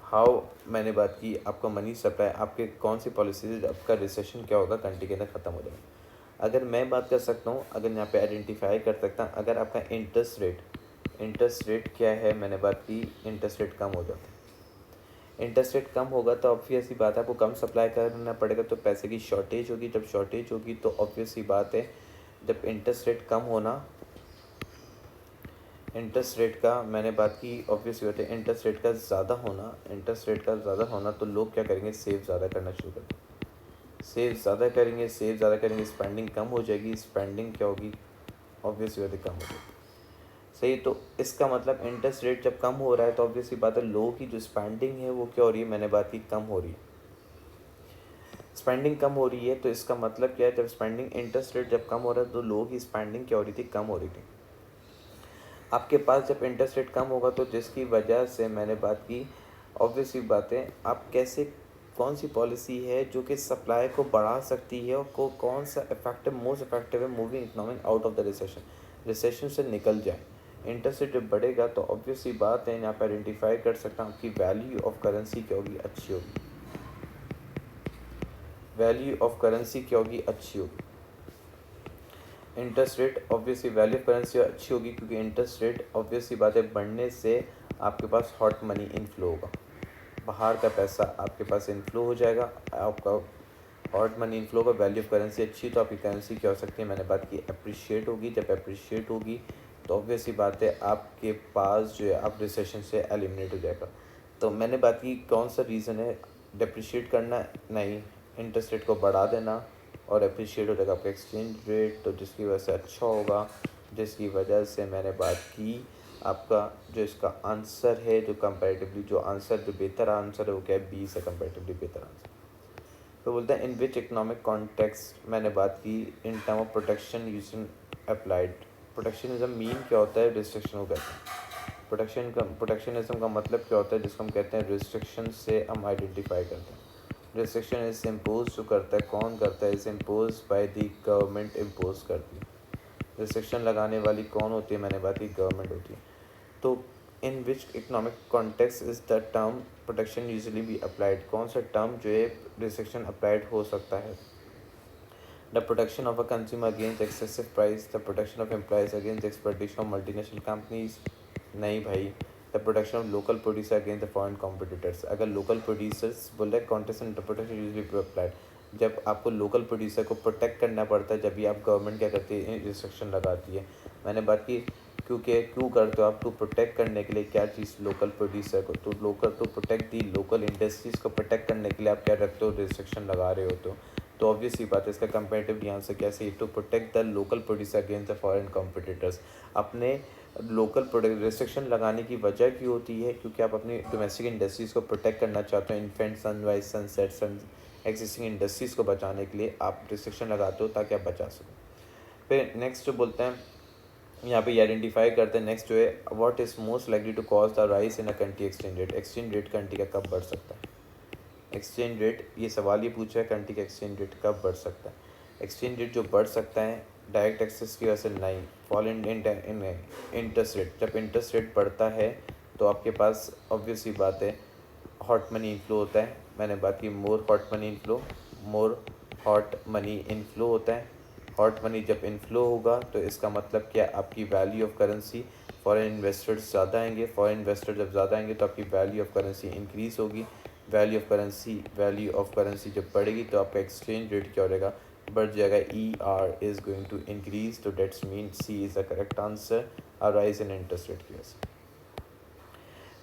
हाउ मैंने बात की आपका मनी सप्लाई, आपके कौन सी पॉलिसी से आपका रिसेशन क्या होगा, कंट्री के अंदर ख़त्म हो जाएगा। अगर मैं बात कर सकता हूँ, अगर यहाँ पे आइडेंटिफाई कर सकता हूँ, अगर आपका इंटरेस्ट रेट क्या है, मैंने बात की इंटरेस्ट रेट कम हो जाता है, इंटरेस्ट रेट कम होगा तो ऑब्वियस सी बात है आपको कम सप्लाई करना पड़ेगा, तो पैसे की शॉर्टेज होगी, जब शॉर्टेज होगी तो ऑब्वियस सी बात है, जब इंटरेस्ट रेट कम होना, इंटरेस्ट रेट का मैंने बात की ऑब्वियस बात है, इंटरेस्ट रेट का ज़्यादा होना, तो लोग क्या करेंगे, सेव ज़्यादा करना शुरू कर देंगे, सेव ज़्यादा करेंगे, स्पेंडिंग कम हो जाएगी, स्पेंडिंग क्या होगी, ऑब्वियस बात है कम हो जाएगी। सही, तो इसका मतलब इंटरेस्ट रेट जब कम हो रहा है तो ऑब्वियसली बात है लोगों की जो स्पेंडिंग है वो क्या हो रही है, मैंने बात की कम हो रही है, स्पेंडिंग कम हो रही है, तो इसका मतलब क्या है, जब स्पेंडिंग इंटरेस्ट रेट जब कम हो रहा है तो लोगों की स्पेंडिंग क्या हो रही थी, कम हो रही थी। आपके पास जब इंटरेस्ट रेट कम होगा तो जिसकी वजह से मैंने बात की ऑब्वियसली बात है, आप कैसे, कौन सी पॉलिसी है जो कि सप्लाई को बढ़ा सकती है और कौन सा इफेक्टिव मोस्ट इफेक्टिव है moving economic out of the recession. Recession से निकल जाए। इंटरेस्ट रेट जब बढ़ेगा तो ऑब्वियसली बात है, यहाँ पर आइडेंटिफाई कर सकता हूँ कि वैल्यू ऑफ करेंसी क्या होगी, अच्छी होगी। वैल्यू ऑफ करेंसी क्या होगी, अच्छी होगी। Interest rate obviously value of currency अच्छी होगी, क्योंकि इंटरेस्ट रेट ऑब्वियसली बात है बढ़ने से आपके पास हॉट मनी इनफ्लो होगा, बाहर का पैसा आपके पास इनफ्लो हो जाएगा, आपका हॉट मनी इनफ्लो का। वैल्यू ऑफ करेंसी अच्छी तो आपकी करेंसी क्या हो सकती है, मैंने बात की अप्रिशिएट होगी। जब अप्रिशिएट होगी तो ऑब्वियसली बात है आपके पास जो है आप रिसेशन से एलिमिनेट हो जाएगा। तो मैंने बात की कौन सा रीज़न है डिप्रिशिएट करना, नहीं, इंटरेस्ट रेट को बढ़ा देना और अप्रिशिएट हो जाएगा आपका एक्सचेंज रेट, तो जिसकी वजह से अच्छा होगा, जिसकी वजह से मैंने बात की आपका जो इसका आंसर है, जो कंपैरेटिवली जो आंसर जो बेहतर आंसर है वो क्या है, बी से कंपैरेटिवली बेहतर आंसर। तो बोलते हैं इन विच इकोनॉमिक कॉन्टेक्स्ट, मैंने बात की in term of protection using applied. Protectionism mean क्या होता है, रिस्ट्रिक्शन को कहते हैं। प्रोटेक्शनिज्म का मतलब क्या होता है, जिसको हम कहते हैं रिस्ट्रिक्शन से हम आइडेंटिफाई करते हैं। रिस्ट्रिक्शन इज इम्पोज जो करता है, कौन करता है, is impose by the government, impose करती है। रिस्ट्रिक्शन लगाने वाली कौन होती है, मैंने बात की गवर्नमेंट होती है। तो in which economic context is the term protection usually be applied, कौन सा टर्म जो है रिस्ट्रिक्शन अप्लाइड हो सकता है। The protection of a consumer against excessive price, the protection of employees against exploitation of multinational companies, नहीं भाई, the protection of local producer against the foreign competitors. अगर लोकल प्रोड्यूसर्स बोल रहे context and protection usually be applied, जब आपको local producer को protect करना पड़ता है, जब भी आप गवर्नमेंट क्या करती है, रिस्ट्रिक्शन लगाती है। मैंने बात की क्योंकि क्यों करते हो आप, टू प्रोटेक्ट करने के लिए क्या चीज़, लोकल प्रोड्यूसर को, तो local to protect the local industries को प्रोटेक्ट करने के लिए आप क्या रखते हो, रिस्ट्रिक्शन लगा रहे हो। तो ऑब्वियसली बात है, इसका कंपेरेटिव यहाँ से कैसे, to protect the local producer against the foreign competitors. अपने लोकल प्रोडक्ट रिस्ट्रिक्शन लगाने की वजह क्यों होती है, क्योंकि आप अपनी डोमेस्टिक इंडस्ट्रीज़ को प्रोटेक्ट करना चाहते हो, इन्फेंट सनराइज सनसेट सन एक्जिस्टिंग इंडस्ट्रीज़ को बचाने के लिए आप रिस्ट्रिक्शन लगाते हो ताकि आप बचा सको। फिर नेक्स्ट जो बोलते हैं यहाँ पे आइडेंटिफाई करते हैं, नेक्स्ट जो है what is most likely to cause the rise in a country exchange rate. Exchange rate country का कब बढ़ सकता है, एक्सचेंज रेट, ये सवाल ये पूछा है कंट्री का एक्सचेंज रेट कब बढ़ सकता है। एक्सचेंज रेट जो बढ़ सकता है डायरेक्ट एक्सेस की वजह से नहीं, फॉल इन इंटरेस्ट रेट, जब इंटरेस्ट रेट बढ़ता है तो आपके पास ऑब्वियसली बात है हॉट मनी इनफ्लो होता है। मैंने बात की मोर हॉट मनी इनफ्लो, मोर हॉट मनी इनफ्लो होता है। हॉट मनी जब इनफ्लो होगा तो इसका मतलब क्या, आपकी value of currency, foreign investors ज़्यादा आएंगे, फॉरेन इन्वेस्टर जब ज़्यादा आएंगे तो आपकी वैल्यू ऑफ करेंसी इंक्रीज़ होगी। वैल्यू ऑफ करेंसी जब बढ़ेगी तो आपका एक्सचेंज रेट क्या हो जाएगा, बढ़ जाएगा। ER is going to increase, तो that's mean C is the correct answer, a rise in interest rate की वजह से।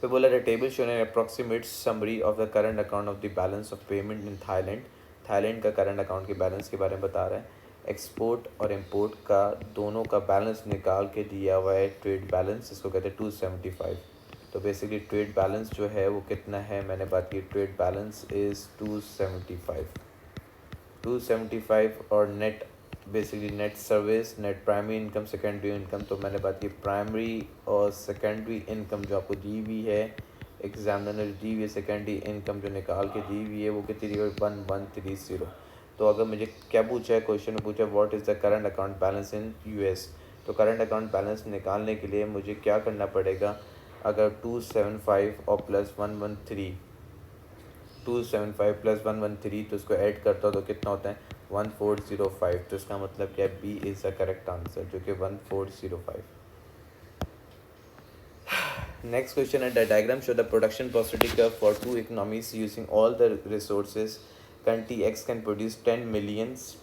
फिर बोला the table shown an approximate summary of the current account of the balance of payment in Thailand. Thailand का current account के balance के बारे में बता रहा है। एक्सपोर्ट और इम्पोर्ट का दोनों का बैलेंस निकाल के दिया हुआ है, ट्रेड बैलेंस, इसको कहते हैं 275। तो बेसिकली ट्रेड बैलेंस जो है वो कितना है, मैंने बात की ट्रेड बैलेंस इज़ 275 और net basically net service, net primary income, secondary income. तो मैंने बात की प्राइमरी और सेकेंडरी इनकम जो आपको दी हुई है, एग्जामिनर ने दी हुई है, सेकेंडरी इनकम जो निकाल के दी हुई है वो कितनी दी हुई है, 1130। तो अगर मुझे क्या पूछा है, क्वेश्चन में पूछा है what is the current account balance in US, तो करंट अकाउंट बैलेंस निकालने के लिए मुझे क्या करना पड़ेगा, अगर 275 और प्लस 113, 275 प्लस 113 तो इसको ऐड करता हो तो कितना होता है 1405। तो इसका मतलब क्या है, B is the correct answer जो कि 1405। नेक्स्ट क्वेश्चन है the diagram show the production possibility curve for two economies using all the resources. Country X can produce 10 millions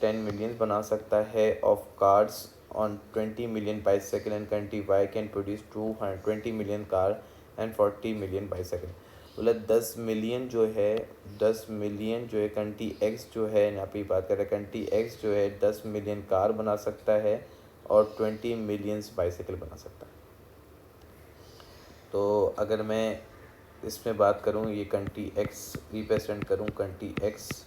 बना सकता है of cards on 20 million bicycle, and country Y can produce 220 million car and 40 million bicycle. बोला 10 million जो है, 10 million जो है country x जो है, यहाँ पे बात कर रहे हैं कंट्री एक्स जो है 10 मिलियन कार बना सकता है और 20 मिलियंस बाईसाइकिल बना सकता है। तो अगर मैं इसमें बात करूँ, ये कंट्री एक्स रिप्रेजेंट करूँ कंट्री एक्स,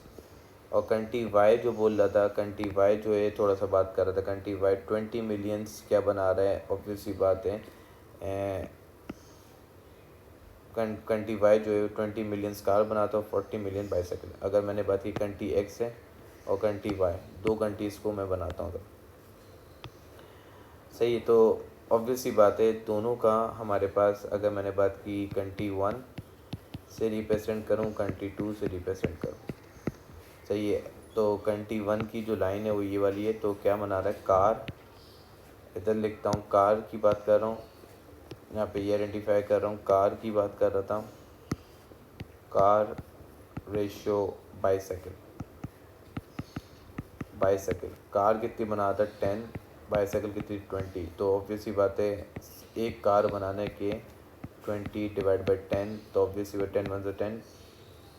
और कंट्री वाई जो बोल रहा था, कंट्री वाई जो है थोड़ा सा बात कर रहा था, कंट्री वाई 20 मिलियंस क्या बना रहा है, ऑब्वियसली बात है कंट्री वाई जो है 20 मिलियंस कार बनाता है, 40 मिलियन बाईसाइकिल। अगर मैंने बात की कंट्री एक्स है और कंट्री वाई, दो कंट्रीज़ को मैं बनाता हूँ। सही है। तो ऑब्वियस सी बात है दोनों का हमारे पास, अगर मैंने बात की कंट्री 1 से रिप्रेजेंट करूँ, कंट्री 2 से रिप्रेजेंट करूँ, सही है। तो कंट्री 1 की जो लाइन है वो ये वाली है, तो क्या बना रहा है, कार, इधर लिखता हूँ कार की बात कर रहा हूँ, यहाँ पे ये आइडेंटिफाई कर रहा हूँ, कार की बात कर रहा था, car ratio bicycle, bicycle car कितनी बना था 10, बाईसाइकिल कितनी 20। तो ऑब्वियसली बात है एक कार बनाने के 20 डिवाइड बाई 10, तो ऑब्वियसली बात 10 1 से 10,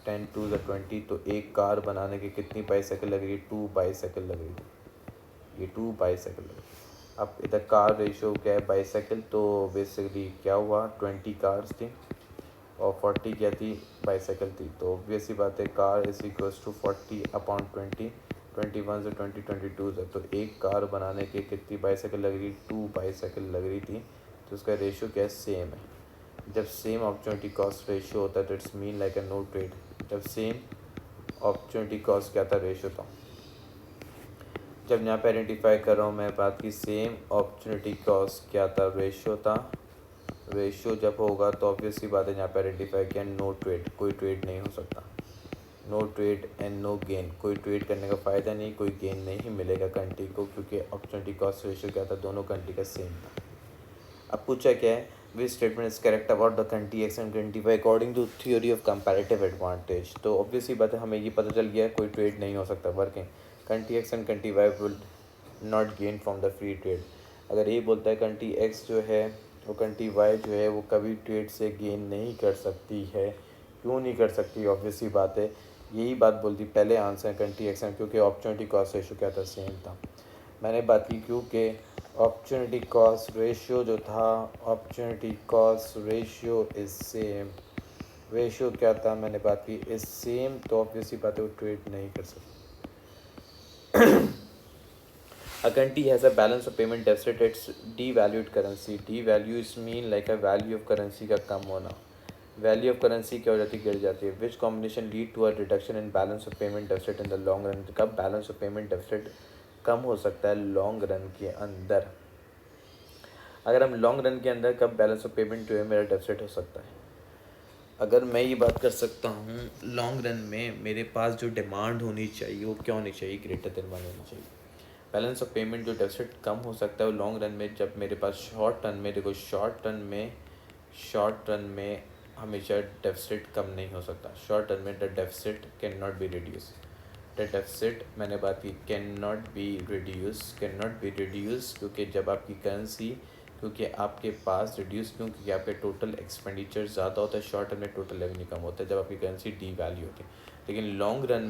10 2 से 20, तो एक कार बनाने की कितनी बाईसाइकिल लगेगी, 2 बाईसाइकिल लगेगी, ये 2 बाईसाइकिल लगेगी। अब इधर कार रेशियो क्या है, बाईसाइकिल, तो बेसिकली क्या हुआ 20 कार्स थी और 40 क्या थी, बाईसाइकिल थी। तो ऑब्वियसली बात है car is equals to 40 upon 20, 21 से 20 22 से, तो एक कार बनाने के कितनी बाईसाइकिल लग रही, 2 बाईसाइकिल लग रही थी। तो उसका रेशियो क्या है, सेम है। जब सेम अपॉर्चुनिटी कॉस्ट रेशियो होता है तो it's mean like a no trade. जब सेम अपॉर्चुनिटी कॉस्ट क्या था, रेशियो था। जब यहाँ पे आइडेंटिफाई कर रहा हूँ मैं बात की सेम अपॉर्चुनिटी कॉस्ट क्या था, रेशियो था। रेशियो जब होगा तो ऑब्वियसली बात है यहाँ पे आइडेंटिफाई किया नो ट्रेड, कोई ट्रेड नहीं हो सकता, no trade and no gain, कोई ट्रेड करने का फ़ायदा नहीं, कोई गेन नहीं मिलेगा कंट्री को, क्योंकि अपॉर्चुनिटी कॉस्ट रेशियो क्या था, दोनों कंट्री का सेम था। अब पूछा क्या है, which statement is correct about the country X and country Y according to theory of comparative advantage. तो ऑब्वियसली बात है हमें ये पता चल गया कोई ट्रेड नहीं हो सकता, working country X and country Y will not gain from the free trade. अगर ये बोलता है कंट्री एक्स जो है वो कंट्री वाई जो है वो कभी ट्रेड से गेन नहीं कर सकती है, क्यों नहीं कर सकती, ऑब्वियसली बात है यही बात बोलती पहले आंसर कंट्री एक्स एंड, क्योंकि अपॉर्चुनिटी कॉस्ट रेशियो क्या था, सेम था। मैंने बात की क्योंकि अपॉर्चुनिटी कॉस्ट रेशियो जो था, opportunity cost ratio is same, ratio क्या था, मैंने बात की इज सेम, तो ऑब्वियसली बात है वो ट्रेड नहीं कर सकती। A country has a balance of payment deficit, its devalued currency, devalues mean like a value of currency का कम होना, वैल्यू ऑफ करेंसी क्या हो जाती है, गिर जाती है। Which combination lead to a reduction in balance of payment deficit in the long run. कब बैलेंस ऑफ पेमेंट डेफिसिट कम हो सकता है लॉन्ग रन के अंदर, अगर हम लॉन्ग रन के अंदर कब बैलेंस ऑफ पेमेंट जो है मेरा डेफिसिट हो सकता है, अगर मैं ये बात कर सकता हूँ लॉन्ग रन में मेरे पास जो डिमांड होनी चाहिए वो क्या होनी चाहिए, ग्रेटर देन 1 होनी चाहिए। बैलेंस ऑफ पेमेंट जो डेफिसिट कम हो सकता है वो लॉन्ग रन में जब मेरे पास शॉर्ट रन में, देखो शॉर्ट रन में हमेशा डेफिसिट कम नहीं हो सकता। शॉर्ट रन में the deficit can not be reduce, the deficit मैंने बात की कैन नॉट बी रिड्यूस, क्योंकि जब आपकी करेंसी, क्योंकि आपके पास रिड्यूस क्यों, क्योंकि आपके टोटल एक्सपेंडिचर ज़्यादा होता है, शॉर्ट रन में टोटल रेवेन्यू कम होता है जब आपकी करेंसी डी वैल्यू होती है। लेकिन लॉन्ग रन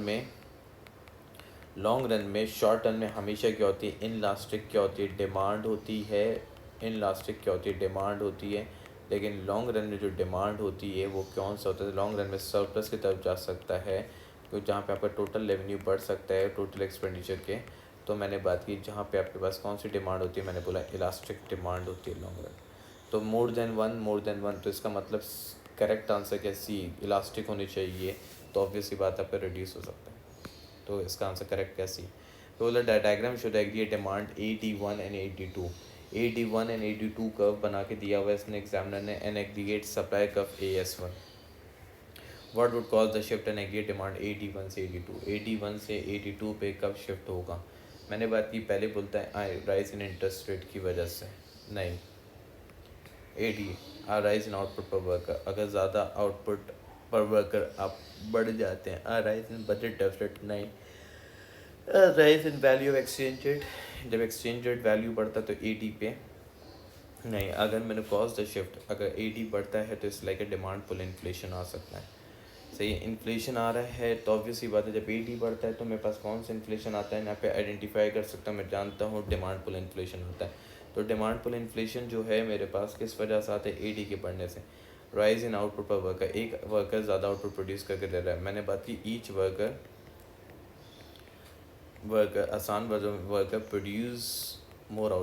में शॉर्ट रन में हमेशा क्या होती है, इनलास्टिक क्या होती है, डिमांड होती है, इनलास्टिक क्या होती है, डिमांड होती है। लेकिन लॉन्ग रन में जो डिमांड होती है वो कौन सा होता है, लॉन्ग रन में सरप्लस की तरफ जा सकता है, तो जहाँ पे आपका टोटल रेवेन्यू बढ़ सकता है टोटल एक्सपेंडिचर के। तो मैंने बात की जहाँ पे आपके पास कौन सी डिमांड होती है, मैंने बोला इलास्टिक डिमांड होती है लॉन्ग रन। तो मोर देन वन, तो इसका मतलब करेक्ट आंसर क्या, सी इलास्टिक होनी चाहिए, तो ऑब्वियसली बात है पे रिड्यूस हो सकता है, तो इसका आंसर करेक्ट क्या, सी। तो बोला diagram show aggregate demand 81 and 82, 81 and 82 curve बना के दिया हुआ है इसने एग्जामिनर ने, an aggregate supply curve AS1, what would cause the shift and aggregate demand 81 से 82, 81 से 82 पे कब शिफ्ट होगा। मैंने बात की पहले बोलता है राइज इन इंटरेस्ट रेट की वजह से, नहीं 80 राइज इन आउटपुट पर वर्कर, अगर ज़्यादा आउटपुट पर वर्कर आप बढ़ जाते हैं, राइज इन बजट डेफिसिट, नहीं rise in value of exchange rate, जब एक्सचेंज रेट वैल्यू बढ़ता है तो 80 पे, नहीं अगर मैंने कॉज द शिफ्ट, अगर 80 बढ़ता है तो इस लाइक डिमांड पुल इन्फ्लेशन आ सकता है, सही है। इन्फ्लेशन आ रहा है तो ऑब्वियसली बात है जब 80 बढ़ता है तो मेरे पास कौन सा इन्फ्लेशन आता है, यहाँ पे आइडेंटिफाई कर सकता हूँ, मैं जानता हूँ डिमांड पुल इन्फ्लेशन होता है। तो डिमांड पुल इन्फ्लेशन जो है मेरे पास किस वजह से आता है, 80 के बढ़ने से। राइज इन आउटपुट पर वर्कर, एक वर्कर ज़्यादा आउटपुट प्रोड्यूस करके दे रहा है, मैंने बात की ईच वर्कर आसान वर्कर प्रोड्यूस मोर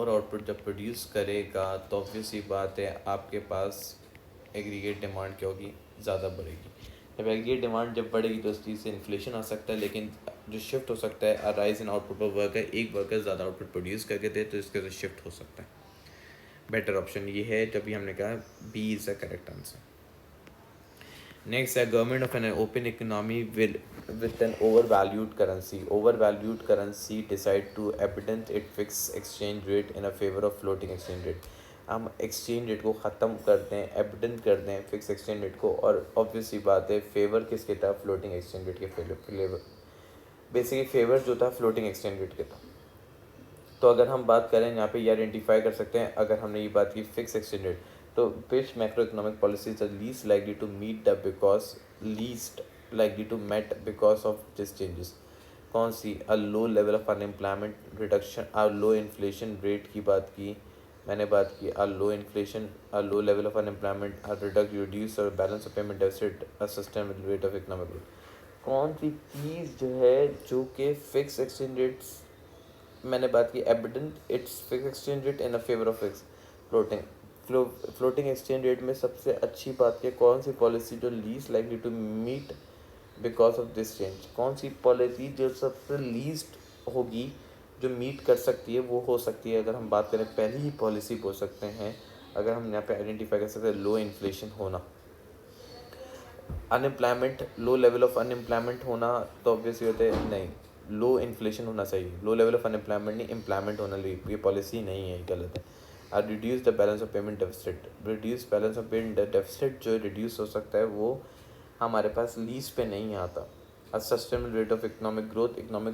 आउटपुट जब प्रोड्यूस करेगा तो ऑब्वियसली बात है आपके पास एग्रीगेट डिमांड क्या होगी, ज़्यादा बढ़ेगी। जब एग्रीगेट डिमांड जब बढ़ेगी तो इस चीज़ से इन्फ्लेशन आ सकता है, लेकिन जो शिफ्ट हो सकता है, a rise in output of worker, एक वर्कर ज़्यादा आउटपुट प्रोड्यूस करके दे तो इसके से शिफ्ट हो सकता है। बेटर ऑप्शन ये है, जब भी हमने कहा B is the correct answer. Next है government of an open economy with an overvalued currency decide to abandon it fixed exchange rate in a favor of floating exchange rate। हम exchange rate को ख़त्म करते हैं, एबडेंट करते हैं fix exchange rate को, और ऑब्वियसली बात है फेवर किसके था, फ्लोटिंग एक्सचेंज रेट के फेवर, बेसिकली फेवर जो था फ्लोटिंग एक्सचेंज रेट के था। तो अगर हम बात करें यहाँ पे ये आइडेंटिफाई कर सकते हैं, अगर हमने ये बात की फिक्स एक्सचेंज रेट, तो which macro economic policies are least likely to meet the least likely to met because of this changes. कौन सी, a low level of unemployment reduction, a low inflation rate की बात की मैंने, बात की a low inflation, a low level of unemployment, a reduce or balance of payment deficit, a sustainable rate of economic growth. कौन सी चीज़ जो है जो कि फिक्स एक्सचेंज रेट्स, मैंने बात की evident it's fix exchange rate in a favour of fix floating floating exchange rate में सबसे अच्छी बात है कौन सी पॉलिसी जो least likely to meet because of this change, कौन सी पॉलिसी जो सबसे लीस्ट होगी जो मीट कर सकती है, वो हो सकती है। अगर हम बात करें पहली ही पॉलिसी बोल सकते हैं, अगर हम यहाँ पे आइडेंटिफाई कर सकते हैं लो इन्फ्लेशन होना, unemployment, low level of unemployment होना, तो ऑब्वियसली होते हैं नहीं, लो इन्फ्लेशन होना चाहिए, लो लेवल ऑफ अनएम्प्लॉयमेंट नहीं, एम्प्लॉयमेंट होना, ये पॉलिसी नहीं है, ये गलत है। और reduce the balance of payment deficit, reduce balance of payment deficit जो रिड्यूस हो सकता है वो हमारे पास लीज पे नहीं आता। Sustainable rate of economic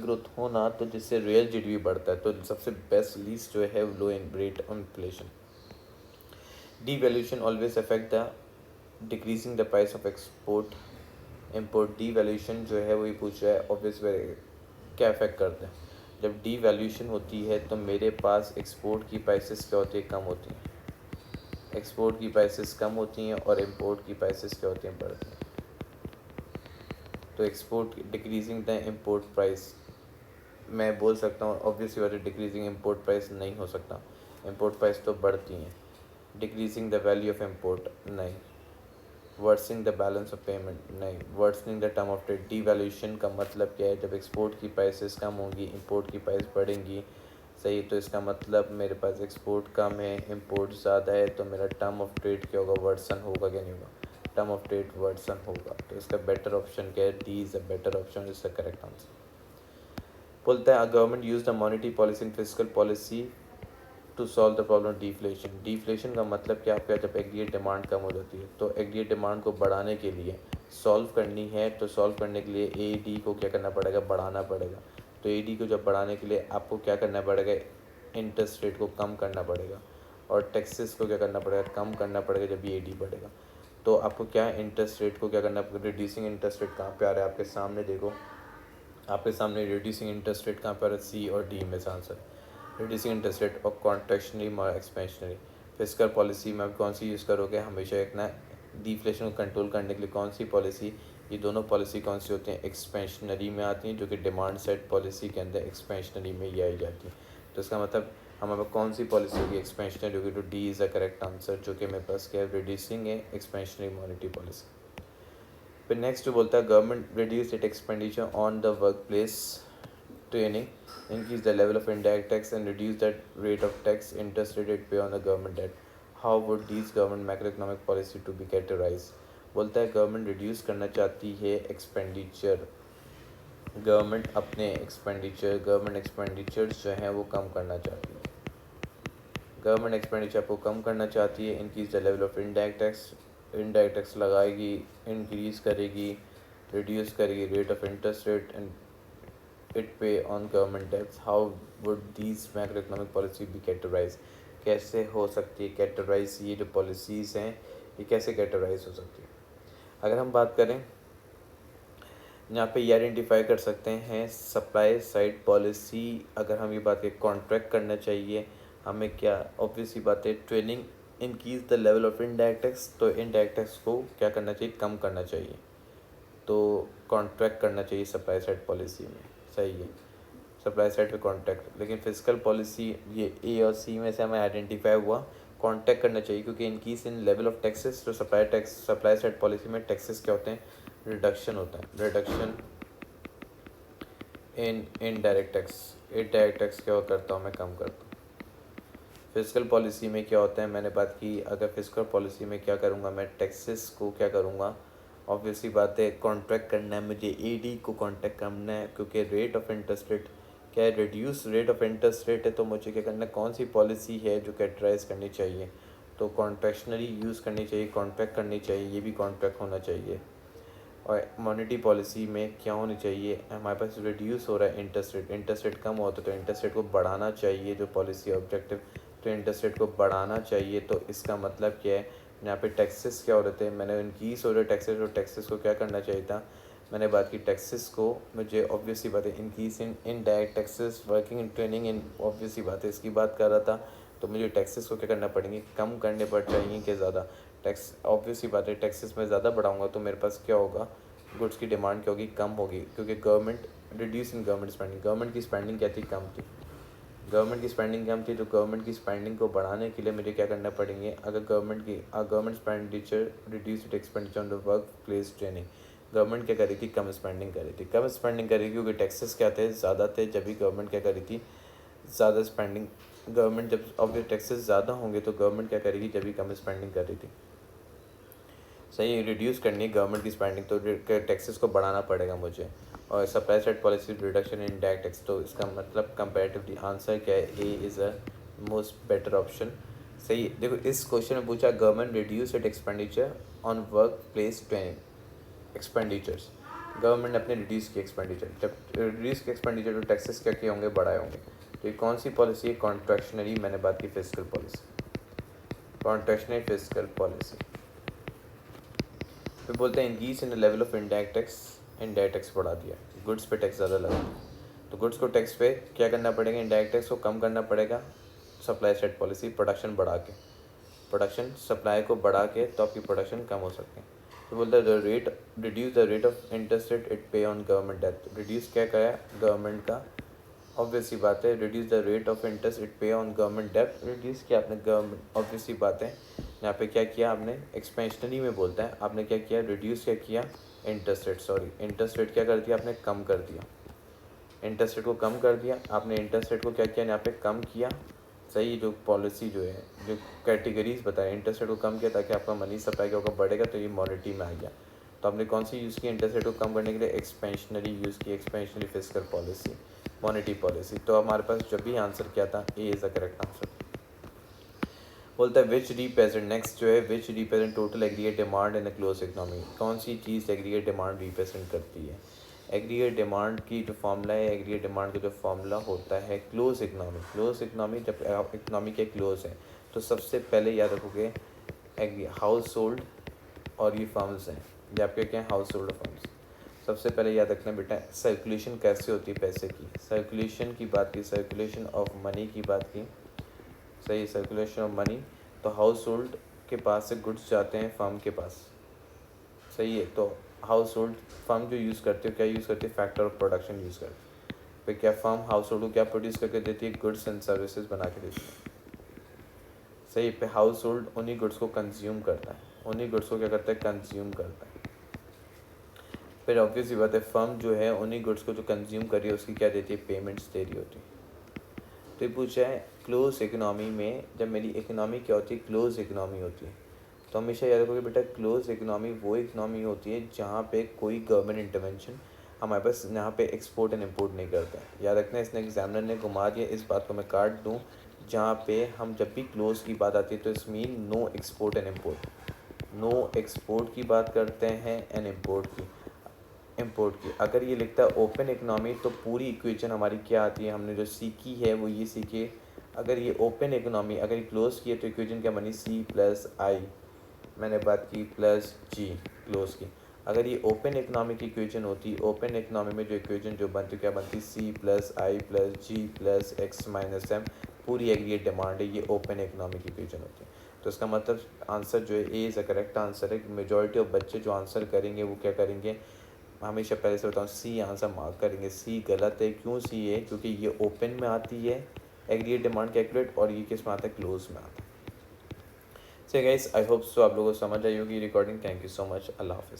growth होना, तो जिससे रियल जीडीपी बढ़ता है, तो सबसे बेस्ट लीज जो है low in rate of inflation. devaluation always affect the decreasing the price of export import। devaluation जो है वही पूछ रहा है, ऑब्वियस क्या अफेक्ट करते हैं, जब devaluation होती है तो मेरे पास एक्सपोर्ट की प्राइसेस क्या होती है, कम होती हैं, एक्सपोर्ट की प्राइसेस कम होती हैं और इंपोर्ट की प्राइसेस क्या होती हैं, बढ़ती हैं। तो export decreasing the import price, मैं बोल सकता हूँ ऑब्वियसली बात है डिक्रीजिंग इंपोर्ट प्राइस नहीं हो सकता, इंपोर्ट प्राइस तो बढ़ती हैं। Decreasing the value of import नहीं, worsening the balance of payment नहीं, worsening the term of trade. Devaluation का मतलब क्या है, जब एक्सपोर्ट की प्राइसेस कम होंगी इंपोर्ट की प्राइस बढ़ेंगी, सही, तो इसका मतलब मेरे पास एक्सपोर्ट कम है इंपोर्ट ज़्यादा है, तो मेरा टर्म ऑफ ट्रेड क्या होगा, वर्सन होगा, क्या नहीं होगा, टर्म ऑफ ट्रेड वर्सन होगा। तो इसका बेटर ऑप्शन क्या है, D is a better option, is the correct answer. बोलता है government use the monetary policy and physical policy to solve the problem deflation. Deflation का मतलब क्या, आपका जब एग्रीगेट डिमांड कम हो जाती है, तो एग्रीगेट डिमांड को बढ़ाने के लिए सॉल्व करनी है, तो सॉल्व करने के लिए ए डी को क्या करना पड़ेगा, बढ़ाना पड़ेगा। तो ए डी को जब बढ़ाने के लिए आपको क्या करना पड़ेगा, इंटरेस्ट रेट को कम करना पड़ेगा, और टैक्सेस को क्या करना पड़ेगा, कम करना पड़ेगा जब ये ए डी बढ़ेगा। तो आपको क्या इंटरेस्ट रेट को क्या करना पड़ेगा, रिड्यूसिंग इंटरेस्ट रेट कहाँ पे आ रहा है आपके सामने, देखो आपके सामने रिड्यूसिंग इंटरेस्ट रेट कहाँ पर आ रहा है, सी और डी में से आंसर। रिड्यूसिंग इंटरेस्ट रेट और कॉन्ट्रैक्शनरी और एक्सपेंशनरी। फिस्कल पॉलिसी में आप कौन सी यूज़ करोगे, हमेशा रखना है डिफ्लेशन को कंट्रोल करने के लिए कौन सी पॉलिसी, ये दोनों पॉलिसी कौन सी होती हैं, एक्सपेंशनरी में आती हैं, जो कि डिमांड सेट पॉलिसी के अंदर एक्सपेंशनरी में ये आई जाती है। तो इसका मतलब हमारे पास कौन सी पॉलिसी होगी, एक्सपेंशनरी होगी, तो D is the correct answer, जो कि मेरे पास क्या है, रिड्यूसिंग है एक्सपेंशनरी मॉनेटरी पॉलिसी। फिर नेक्स्ट जो बोलता है government reduce it expenditure on the work place training, increase the level of indirect tax and reduce that rate of tax interest rate pay on the government debt. How would these government macroeconomic policy to be categorized? बोलता है government reduce करना चाहती है expenditure, government expenditures जो हैं वो कम करना चाहती है, गवर्नमेंट एक्सपेंडिचर को कम करना चाहती है। Increase the level of indirect tax लगाएगी, इंक्रीज करेगी, रिड्यूस करेगी rate of interest rate and it pay on government debts. How would these macroeconomic policy be categorized? कैसे हो सकती है कैटेगराइज, ये जो पॉलिसीज़ हैं ये कैसे कैटेगराइज हो सकती है। अगर हम बात करें यहाँ पे ये आइडेंटिफाई कर सकते हैं सप्लाई साइड पॉलिसी, अगर हम ये बात करें कॉन्ट्रैक्ट करना चाहिए हमें, क्या ऑब्वियसली बात है training, increase the level of indirect tax, तो इनडायरेक्ट टैक्स को क्या करना चाहिए, कम करना चाहिए, तो कॉन्ट्रैक्ट करना चाहिए सप्लाई साइड पॉलिसी में, सही है, सप्लाई साइड पे कॉन्ट्रैक्ट। लेकिन फिजिकल पॉलिसी ये ए और सी में से हमें आइडेंटिफाई हुआ कॉन्ट्रैक्ट करना चाहिए, क्योंकि इनकीस इन लेवल ऑफ टैक्सेस, तो सप्लाई साइड पॉलिसी में टैक्सेस क्या होते हैं, रिडक्शन होता है, रिडक्शन इनडायरेक्ट टैक्स क्या करता हूँ मैं, कम करता हूँ। फिस्कल पॉलिसी में क्या होता है, मैंने बात की, अगर फिस्कल पॉलिसी में क्या करूँगा मैं, टैक्सेस को क्या करूँगा, ऑब्वियसली बात है कॉन्ट्रैक्ट करना है मुझे, ईडी को कॉन्ट्रैक्ट करना है, क्योंकि रेट ऑफ इंटरेस्ट रेट क्या है, reduce rate of interest rate है, तो मुझे क्या करना है, कौन सी पॉलिसी है जो कैटेगराइज करनी चाहिए, तो कॉन्ट्रैक्शनरी यूज़ करनी चाहिए, कॉन्ट्रैक्ट करनी चाहिए, ये भी कॉन्ट्रैक्ट होना चाहिए। और मॉनेटरी पॉलिसी में क्या होनी चाहिए, हमारे पास रिड्यूस हो रहा है इंटरेस्ट रेट कम होता है तो इंटरेस्ट रेट को बढ़ाना चाहिए, जो पॉलिसी ऑब्जेक्टिव, तो इंटरेस्ट रेट को बढ़ाना चाहिए। तो इसका मतलब क्या है, यहाँ पे टैक्सेस क्या हो रहे थे, मैंने इंक्रीज हो रहे टैक्सेस, और टैक्सेस को क्या करना चाहिए था, मैंने बात की टैक्सेस को, मुझे ऑब्वियसली बात है increase in direct taxes, working in training in, obviously बात है इसकी बात कर रहा था, तो मुझे टैक्सेस को क्या करना पड़ेंगे, कम करने पड़ चाहिए कि ज़्यादा टैक्स, ऑब्वियसली बात है टैक्सेस में ज़्यादा बढ़ाऊंगा तो मेरे पास क्या होगा, गुड्स की डिमांड क्या होगी, कम होगी, क्योंकि government reduce in government spending, government की स्पेंडिंग क्या थी, कम थी, गवर्नमेंट की स्पेंडिंग कम थी, तो गवर्नमेंट की स्पेंडिंग को बढ़ाने के लिए मुझे क्या करना पड़ेंगे, अगर government expenditure reduce it expenditure on the work place training, government क्या कर रही थी, कम स्पेंडिंग कर रही थी, कम स्पेंडिंग कर रही थी क्योंकि टैक्सेस क्या थे, ज़्यादा थे, जब भी गवर्नमेंट क्या कर रही थी, ज़्यादा स्पेंडिंग, गवर्नमेंट जब ऑब्वियस टैक्सेस ज़्यादा होंगे तो गवर्नमेंट क्या करेगी, जब भी कम स्पेंडिंग कर रही थी, सही रिड्यूस करनी है गवर्नमेंट की स्पेंडिंग, तो टैक्सेस को बढ़ाना पड़ेगा मुझे, और supply side policy reduction in direct tax, तो इसका मतलब कंपैरेटिवली आंसर क्या है, A is a most better option. सही, देखो इस क्वेश्चन में पूछा government reduce it expenditure on work place training expenditures, government ने अपने रिड्यूस की एक्सपेंडिचर, जब रिड्यूस के एक्सपेंडिचर तो टैक्सेस क्या किए होंगे, बढ़ाए होंगे, तो ये कौन सी पॉलिसी है, कॉन्ट्रैक्शनरी, मैंने बात की fiscal policy, contractionary fiscal policy. फिर बोलते हैं increase in the level of indirect tax बढ़ा दिया, गुड्स पे टैक्स ज़्यादा लगा दिया, तो गुड्स को टैक्स पे क्या करना पड़ेगा, इनडायरेक्ट टैक्स को कम करना पड़ेगा, सप्लाई साइड पॉलिसी, प्रोडक्शन बढ़ा के, प्रोडक्शन सप्लाई को बढ़ा के तो आपकी प्रोडक्शन कम हो सकती है। तो बोलता है the rate reduce the rate of interest rate it पे ऑन गवर्नमेंट डेट, रिड्यूस क्या करा गवर्नमेंट का, ऑब्वियसली बात है reduce the rate of interest it पे ऑन गवर्नमेंट डेट, रिड्यूस किया आपने गवर्नमेंट, ऑब्वियसली बात है यहाँ पे क्या किया आपने, एक्सपेंशनरी में बोलता है, आपने क्या किया, रिड्यूस क्या किया, इंटरेस्ट रेट क्या कर दिया आपने, कम कर दिया, इंटरेस्ट रेट को कम कर दिया आपने, इंटरेस्ट रेट को क्या किया यहाँ पे, कम किया। सही, जो पॉलिसी जो है, जो कैटेगरीज बताए, इंटरेस्ट रेट को कम किया ताकि आपका मनी सप्लाई क्या होगा, बढ़ेगा, तो ये मॉनेटरी में आ गया। तो आपने कौन सी यूज़ की, इंटरेस्ट रेट को कम करने के लिए एक्सपेंशनरी यूज़ की, expansionary fiscal policy, monetary policy. तो हमारे पास जब भी आंसर क्या था, A is the correct answer. बोलता है विच रिप्रेजेंट, नेक्स्ट जो है which represent total aggregate demand in a close economy, कौन सी चीज़ एग्रीगेट डिमांड रिप्रेजेंट करती है, एग्रीगेट डिमांड की जो फॉर्मूला है, एग्रीगेट डिमांड का जो फॉर्मूला होता है क्लोज इकोनॉमी, जब इकोनॉमी के क्लोज है तो सबसे पहले याद रखोगे हाउस होल्ड, और ये फर्म्स हैं, ये आपके क्या हैं, हाउस होल्ड फर्म्स। सबसे पहले याद रखना बेटा, सर्कुलेशन कैसे होती है पैसे की, सर्कुलेशन की बात की, सर्कुलेशन ऑफ मनी की बात की, सही, सर्कुलेशन ऑफ मनी, तो हाउस होल्ड के पास से गुड्स जाते हैं फर्म के पास, सही है, तो हाउस होल्ड फर्म जो यूज़ करती है, क्या यूज़ करती है, फैक्टर ऑफ प्रोडक्शन यूज़ करती है, फिर क्या फर्म हाउस होल्ड को क्या प्रोड्यूस करके देती है, गुड्स एंड सर्विसेज बना के देती है, सही पे हाउस होल्ड उन्हीं गुड्स को कंज्यूम करता है, उन्हीं गुड्स को क्या करता है, कंज्यूम करता है। फिर ऑब्वियसली बात है फर्म जो है उन्हीं गुड्स को जो कंज्यूम कर रही है उसकी क्या देती है, पेमेंट्स दे रही होती है। तो ये पूछा है क्लोज इकोनॉमी में, जब मेरी इकोनॉमी क्या होती है, क्लोज इकोनॉमी होती है, तो हमेशा याद रखोगे बेटा, क्लोज इकोनॉमी वो इकोनॉमी होती है जहाँ पे कोई गवर्नमेंट इंटरवेंशन हमारे पास यहाँ पे एक्सपोर्ट एंड इम्पोर्ट नहीं करता है। याद रखना, इसने एग्जामिनर ने घुमा दिया, इस बात को मैं काट दूँ, जहाँ पे हम जब भी क्लोज की बात आती है तो इस mean no export and import, no export की बात करते हैं एंड इम्पोर्ट की। अगर ये लिखता है ओपन इकोनॉमी तो पूरी इक्वेशन हमारी क्या आती है, हमने जो सीखी है वो ये सीखी, अगर ये ओपन इकोनॉमी अगर ये क्लोज की है तो इक्वेशन क्या बनी, सी प्लस आई, मैंने बात की प्लस जी क्लोज की। अगर ये ओपन इकोनॉमी की इक्वेशन होती, ओपन इकोनॉमी में जो इक्वेशन जो बनती क्या बनती, सी प्लस आई प्लस जी प्लस एक्स माइनस एम, पूरी एग्रीगेट डिमांड है, ये ओपन इकोनॉमी की इक्वेशन होती है। तो इसका मतलब आंसर जो है A is a correct answer है। मेजॉरिटी ऑफ बच्चे जो आंसर करेंगे वो क्या करेंगे, हमेशा पहले से बताऊँ, सी आंसर मार्क करेंगे, सी गलत है। क्यों सी है, क्योंकि ये ओपन में आती है एग्रीगेट डिमांड कैलकुलेट, और ये किस में आता है, क्लोज में आता है। So guys, I hope so आप लोगों को समझ आई होगी recording. Thank you so much, अल्लाह हाफिज़।